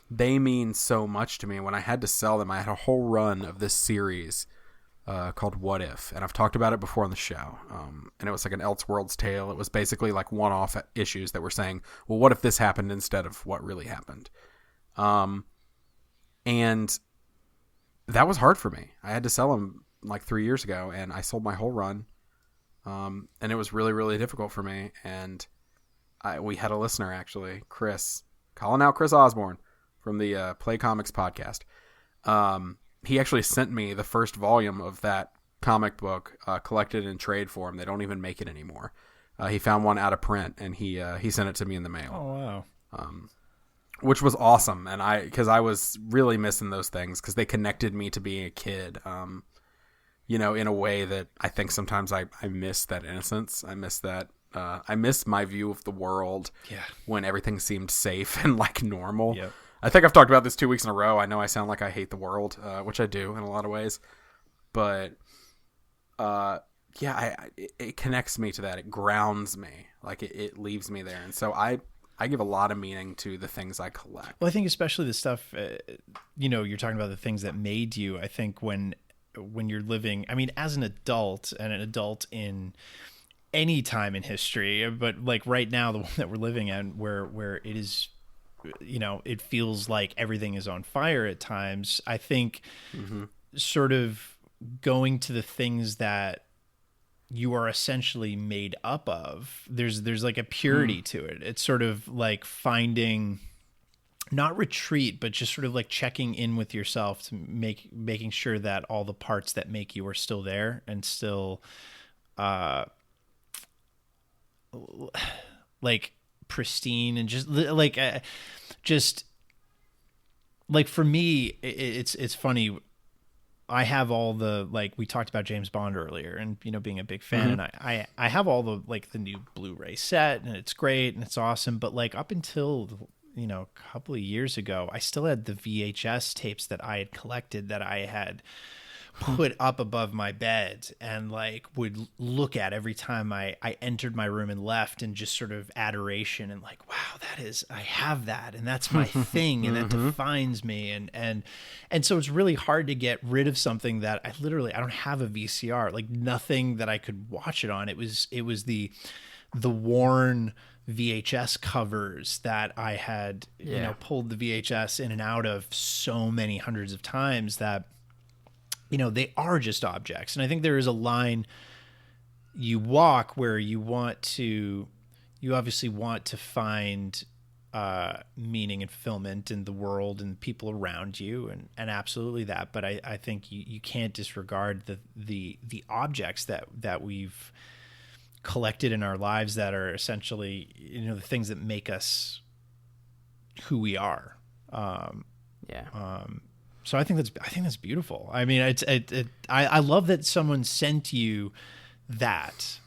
they mean so much to me. When I had to sell them, I had a whole run of this series called What If, and I've talked about it before on the show, and it was like an Elseworlds tale. It was basically like one-off issues that were saying, well, what if this happened instead of what really happened? And that was hard for me. I had to sell them like 3 years ago, and I sold my whole run, and it was really, really difficult for me. And we had a listener, actually, Chris, calling out Chris Osborne from the Play Comics podcast. He actually sent me the first volume of that comic book, collected in trade form. They don't even make it anymore. He found one out of print, and he sent it to me in the mail.
Oh, wow.
Which was awesome. And because I was really missing those things because they connected me to being a kid, in a way that I think sometimes I miss that innocence. I miss that. I miss my view of the world when everything seemed safe and like normal. Yep. I think I've talked about this 2 weeks in a row. I know I sound like I hate the world, which I do in a lot of ways. But, it connects me to that. It grounds me. Like, it leaves me there. And so I give a lot of meaning to the things I collect.
Well, I think especially the stuff, you're talking about the things that made you. I think when you're living, I mean, as an adult, and an adult in any time in history, but like right now, the one that we're living in, where it is, it feels like everything is on fire at times. I think sort of going to the things that you are essentially made up of, there's like a purity to it. It's sort of like finding, not retreat, but just sort of like checking in with yourself to making sure that all the parts that make you are still there and still like pristine, and just like for me, it's funny. I have all the, like, we talked about James Bond earlier, and being a big fan, and I have all the, like, the new Blu-ray set, and it's great and it's awesome. But like up until a couple of years ago, I still had the VHS tapes that I had collected that I had put up above my bed and like would look at every time I entered my room and left, and just sort of adoration and like, wow, I have that, and that's my thing, and that defines me. And so it's really hard to get rid of something that I don't have a VCR, like nothing that I could watch it on. It was the worn VHS covers that I had, pulled the VHS in and out of so many hundreds of times that, they are just objects. And I think there is a line you walk where you obviously want to find meaning and fulfillment in the world and people around you, and absolutely that. But I think you can't disregard the objects that we've collected in our lives that are essentially, the things that make us who we are. So I think that's beautiful. I mean, I love that someone sent you that.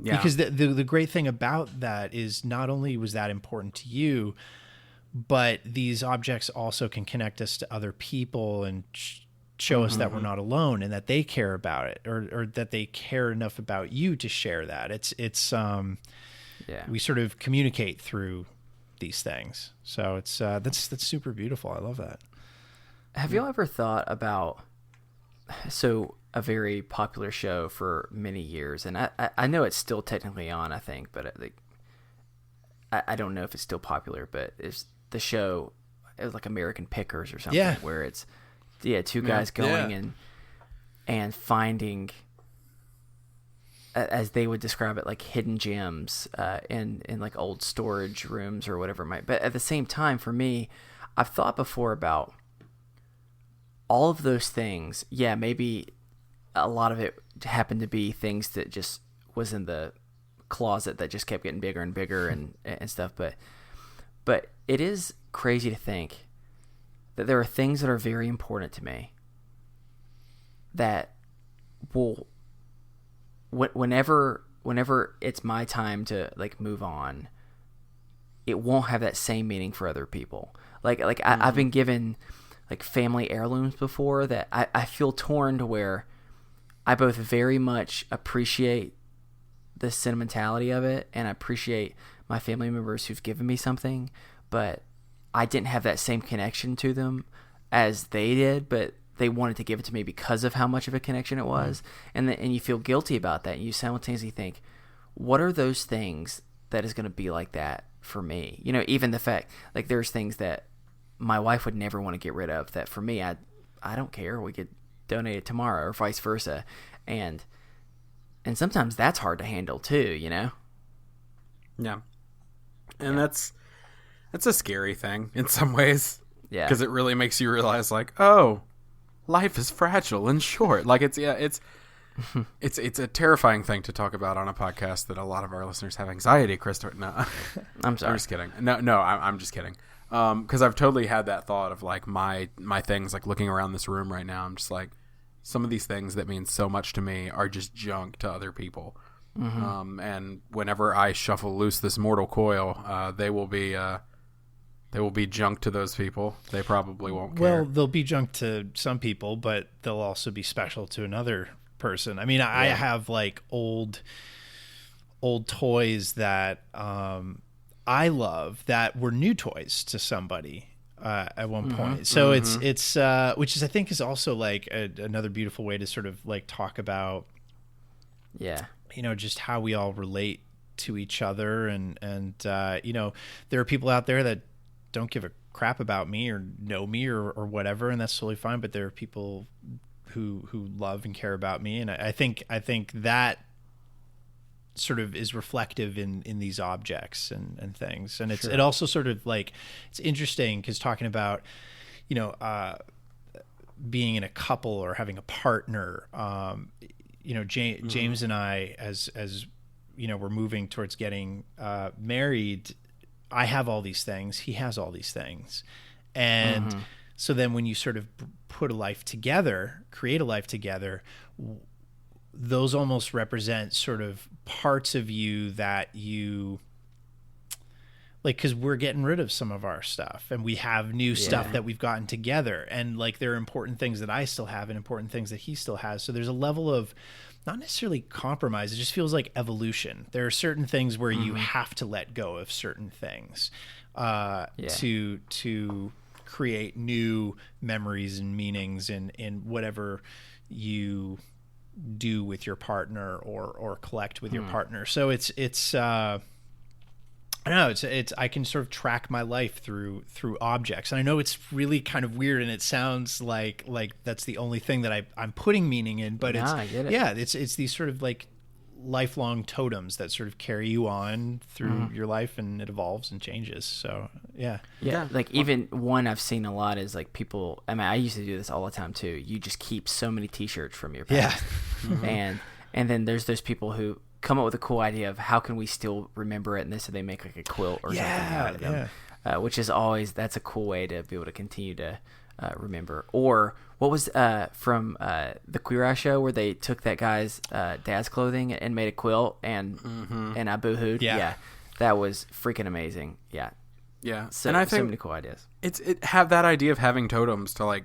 Because the great thing about that is not only was that important to you, but these objects also can connect us to other people and show us that we're not alone and that they care about it, or that they care enough about you to share that. It's we sort of communicate through these things. So it's that's super beautiful. I love that.
Have you ever thought about, a very popular show for many years, and I know it's still technically on, I think, but I don't know if it's still popular, but it's the show, it was like American Pickers or something, where it's two guys going and finding, as they would describe it, like hidden gems in like old storage rooms or whatever it might. But at the same time, for me, I've thought before about all of those things. Yeah, maybe a lot of it happened to be things that just was in the closet that just kept getting bigger and bigger and stuff. But it is crazy to think that there are things that are very important to me that will, whenever it's my time to like move on, it won't have that same meaning for other people. I've been given like family heirlooms before that I feel torn to where I both very much appreciate the sentimentality of it, and I appreciate my family members who've given me something, but I didn't have that same connection to them as they did, but they wanted to give it to me because of how much of a connection it was. And you feel guilty about that. And you simultaneously think, what are those things that is going to be like that for me? Even the fact, like, there's things that my wife would never want to get rid of that for me, I don't care. We could donate it tomorrow or vice versa. And sometimes that's hard to handle too, Yeah.
And that's a scary thing in some ways.
Yeah.
Because it really makes you realize, like, oh, life is fragile and short. Like, it's a terrifying thing to talk about on a podcast that a lot of our listeners have anxiety, Christopher. No,
I'm sorry.
I'm just kidding. No, I'm just kidding. Because I've totally had that thought of like my things, like looking around this room right now. I'm just like, some of these things that mean so much to me are just junk to other people. And whenever I shuffle loose this mortal coil, they will be junk to those people. They probably won't care.
Well, they'll be junk to some people, but they'll also be special to another person. I mean, I have like old toys that I love that were new toys to somebody at one point. So it's which is, I think, is also like another beautiful way to sort of like talk about just how we all relate to each other, and there are people out there that don't give a crap about me or know me or whatever, and that's totally fine. But there are people who love and care about me, and I think that sort of is reflective in these objects and things. And it also sort of like, it's interesting because talking about being in a couple or having a partner, James and I, as we're moving towards getting married, I have all these things, he has all these things. And so then when you sort of put a life together, create a life together, those almost represent sort of parts of you that you like, because we're getting rid of some of our stuff and we have new stuff that we've gotten together. And like, there are important things that I still have and important things that he still has. So there's a level of not necessarily compromise. It just feels like evolution. There are certain things where you have to let go of certain things to create new memories and meanings in whatever you do with your partner or collect with your partner. So it's I don't know, it's I can sort of track my life through objects. And I know it's really kind of weird and it sounds like that's the only thing that I'm putting meaning in, but
I get it.
Yeah, it's these sort of like lifelong totems that sort of carry you on through your life, and it evolves and changes. So yeah.
Like even one I've seen a lot is like people, I mean, I used to do this all the time too. You just keep so many t-shirts from your past. And then there's those people who come up with a cool idea of how can we still remember it, and so they make like a quilt or something out of them. Which is always, that's a cool way to be able to continue to remember. Or what was from the Queer Eye show where they took that guy's dad's clothing and made a quilt, and I boohooed. Yeah, that was freaking amazing. Yeah. So,
and I think
so many cool ideas.
It have that idea of having totems to like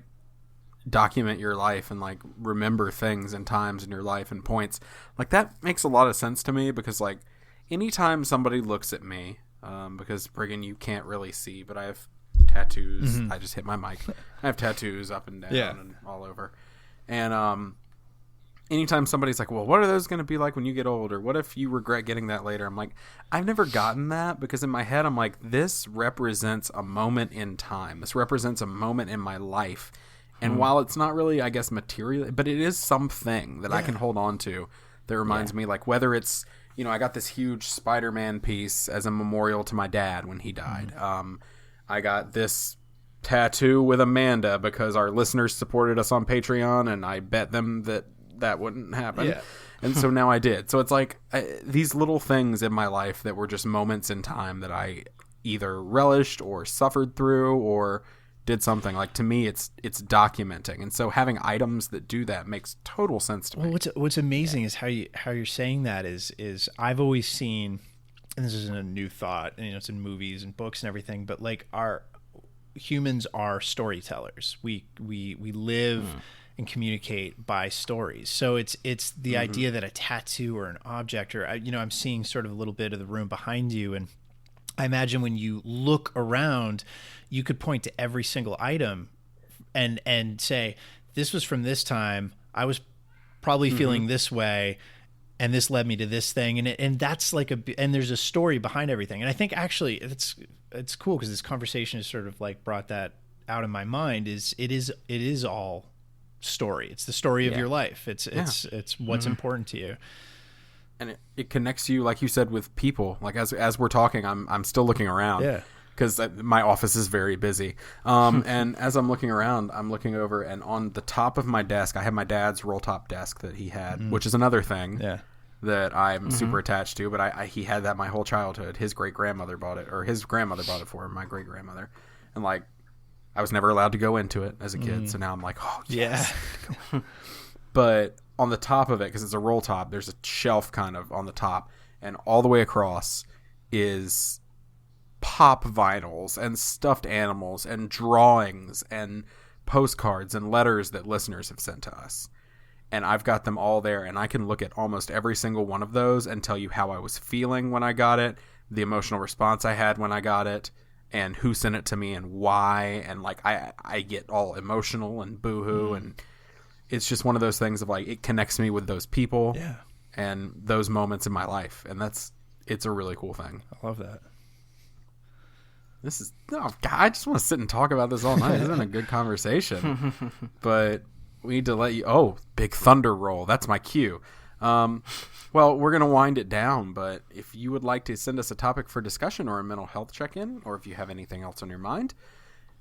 document your life and like remember things and times in your life and points. Like that makes a lot of sense to me, because like anytime somebody looks at me, because Briggon, you can't really see, but I have tattoos. I just hit my mic. I have tattoos up and down and all over. And anytime somebody's like, well, what are those going to be like when you get old? Or what if you regret getting that later? I'm like, I've never gotten that, because in my head, I'm like, this represents a moment in time. This represents a moment in my life. And while it's not really, I guess, material, but it is something that I can hold on to that reminds me, like, whether it's, you know, I got this huge Spider-Man piece as a memorial to my dad when he died. I got this tattoo with Amanda because our listeners supported us on Patreon, and I bet them that wouldn't happen. Yeah. And so now I did. So it's like these little things in my life that were just moments in time that I either relished or suffered through or did something. Like, to me, it's documenting. And so having items that do that makes total sense to me.
Well, what's amazing is how you're saying that is I've always seen, and this isn't a new thought, and, you know, it's in movies and books and everything, but like humans are storytellers. We live and communicate by stories. So it's the idea that a tattoo or an object, or, you know, I'm seeing sort of a little bit of the room behind you, and I imagine when you look around, you could point to every single item and say, this was from this time. I was probably feeling this way, and this led me to this thing. And that's like and there's a story behind everything. And I think actually it's cool, because this conversation has sort of like brought that out in my mind. It is all story. It's the story of your life. It's what's important to you.
And it connects you, like you said, with people. Like as we're talking, I'm still looking around, because my office is very busy. And as I'm looking around, I'm looking over, and on the top of my desk, I have my dad's roll top desk that he had, which is another thing that I'm super attached to. But he had that my whole childhood. His great grandmother bought it, or his grandmother bought it for him, my great grandmother, and like I was never allowed to go into it as a kid. So now I'm like, oh yes. But on the top of it, because it's a roll top, there's a shelf kind of on the top, and all the way across is pop vinyls and stuffed animals and drawings and postcards and letters that listeners have sent to us. And I've got them all there, and I can look at almost every single one of those and tell you how I was feeling when I got it, the emotional response I had when I got it, and who sent it to me and why. And like I get all emotional and boohoo, and it's just one of those things of like, it connects me with those people and those moments in my life. And it's a really cool thing.
I love that.
I just want to sit and talk about this all night. This isn't a good conversation, but we need to let you, big thunder roll. That's my cue. Well, we're going to wind it down, but if you would like to send us a topic for discussion or a mental health check-in, or if you have anything else on your mind,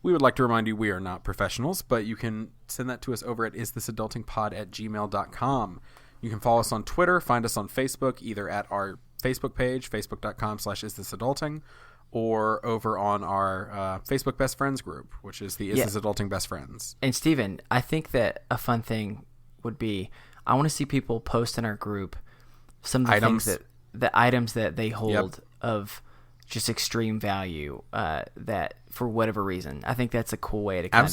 we would like to remind you we are not professionals, but you can send that to us over at isthisadultingpod@gmail.com. You can follow us on Twitter, find us on Facebook, either at our Facebook page, facebook.com/isthisadulting, or over on our Facebook Best Friends group, which is the Is This Adulting Best Friends.
And Steven, I think that a fun thing would be, I want to see people post in our group some of the things the items that they hold of just extreme value that for whatever reason. I think that's a cool way to kind
of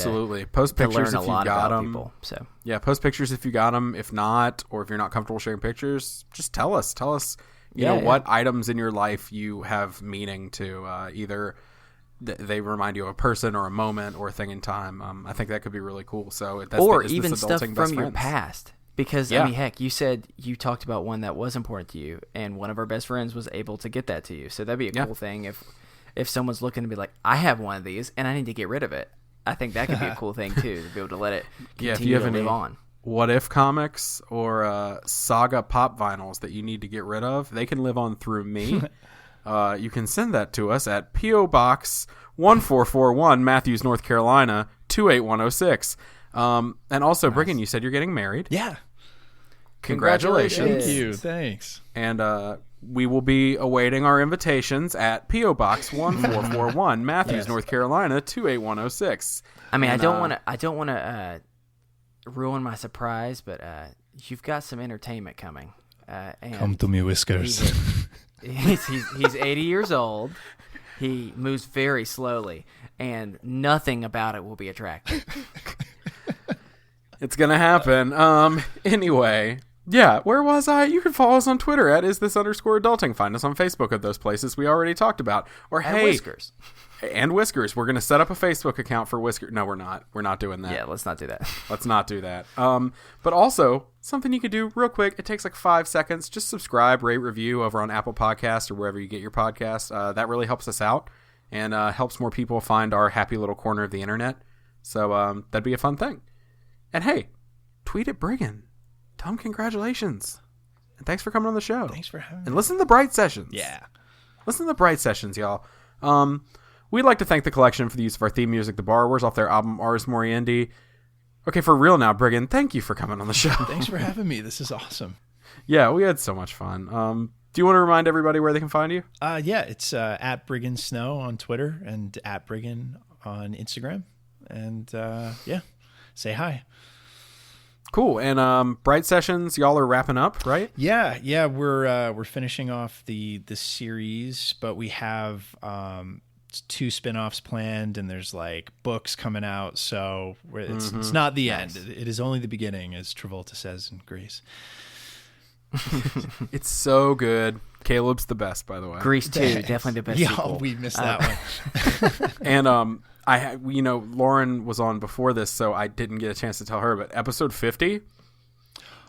post pictures if you got them.
People, so
post pictures if you got them. If not, or if you're not comfortable sharing pictures, just tell us. You know what items in your life you have meaning to. Either they remind you of a person or a moment or a thing in time. I think that could be really cool. So
or even stuff from your past. Because, I mean, heck, you said you talked about one that was important to you, and one of our best friends was able to get that to you. So that'd be a cool thing if someone's looking to be like, I have one of these, and I need to get rid of it. I think that could be a cool thing, too, to be able to let it continue to live on.
What If comics or Saga pop vinyls that you need to get rid of, they can live on through me. You can send that to us at P.O. Box 1441, Matthews, North Carolina, 28106. And also, Briggon, you said you're getting married.
Yeah.
Congratulations.
Thank you. Thanks.
And we will be awaiting our invitations at P.O. Box 1441, Matthews,
Yes.
North Carolina, 28106.
I mean,
And,
I don't want to ruin my surprise, but you've got some entertainment coming. And
Come to me, Whiskers.
he's 80 years old. He moves very slowly, and nothing about it will be attractive.
It's going to happen. Anyway, yeah, where was I? You can follow us on Twitter at @istthis_adulting. Find us on Facebook at those places we already talked about. Or
And
hey,
Whiskers.
And Whiskers. We're going to set up a Facebook account for Whiskers. No, we're not. We're not doing that.
Yeah, let's not do that.
Let's not do that. But also, something you could do real quick. It takes like 5 seconds. Just subscribe, rate, review over on Apple Podcasts or wherever you get your podcasts. That really helps us out and helps more people find our happy little corner of the internet. So that'd be a fun thing. And hey, tweet at Briggon. Tell him congratulations. And thanks for coming on the show.
Thanks for having me.
And listen to the Bright Sessions.
Yeah.
Listen to the Bright Sessions, y'all. We'd like to thank the collection for the use of our theme music, The Borrowers, off their album Ars Moriendi. Okay, for real now, Briggon, thank you for coming on the show.
Thanks for having me. This is awesome.
Yeah, we had so much fun. Do you want to remind everybody where they can find you?
Yeah, it's at Briggon Snow on Twitter and at Briggon on Instagram. And yeah, say hi.
Cool. And Bright Sessions, y'all are wrapping up, right?
Yeah, we're finishing off the series, but we have 2 spin-offs planned, and there's like books coming out, so it's not the end. It is only the beginning, as Travolta says in Grease.
It's so good. Caleb's the best, by the way.
Grease 2, definitely the best
Yeah,
sequel.
we missed that one.
And Lauren was on before this, so I didn't get a chance to tell her, but episode 50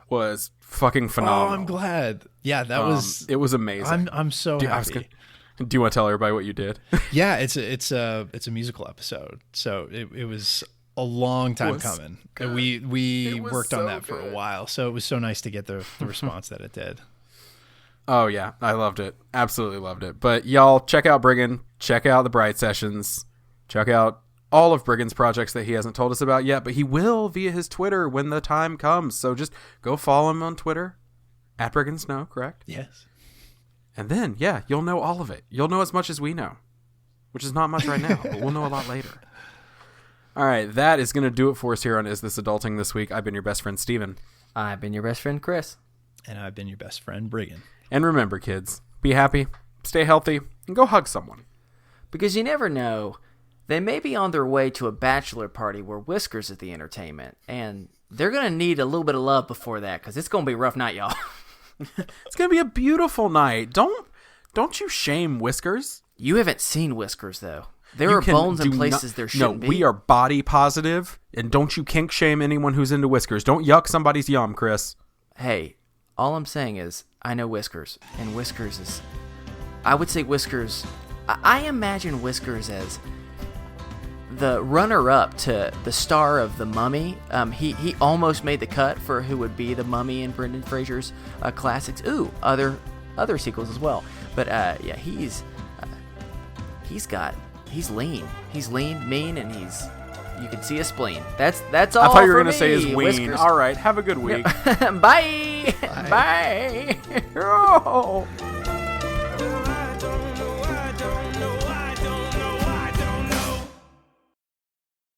was fucking phenomenal.
Oh, I'm glad. Yeah, that was.
It was amazing.
I'm so happy.
Do you want to tell everybody what you did?
Yeah, it's a musical episode, so it was a long time coming. And we worked on that for a while, so it was so nice to get the response that it did.
Oh yeah, I loved it. Absolutely loved it. But y'all check out Briggon, check out the Bright Sessions, check out all of Briggon's projects that he hasn't told us about yet, but he will via his Twitter when the time comes. So just go follow him on Twitter at Briggon Snow, correct?
Yes.
And then, yeah, you'll know all of it. You'll know as much as we know, which is not much right now, but we'll know a lot later. All right, that is going to do it for us here on Is This Adulting this week. I've been your best friend, Steven.
I've been your best friend, Chris.
And I've been your best friend, Briggon.
And remember, kids, be happy, stay healthy, and go hug someone.
Because you never know, they may be on their way to a bachelor party where Whiskers is the entertainment, and they're going to need a little bit of love before that, because it's going to be a rough night, y'all.
It's going to be a beautiful night. Don't you shame Whiskers.
You haven't seen Whiskers, though. There are bones in places there shouldn't be.
No, we are body positive, and don't you kink shame anyone who's into Whiskers. Don't yuck somebody's yum, Chris.
Hey, all I'm saying is, I know Whiskers, and Whiskers is... I would say Whiskers... I imagine Whiskers as the runner-up to the star of The Mummy. He almost made the cut for who would be the Mummy in Brendan Fraser's classics. Ooh, other sequels as well. But yeah, he's lean. He's lean, mean, and you can see a spleen. That's all.
I thought you were
going
to say his ween.
Whiskers.
All right, have a good week.
Bye. Bye.
Oh.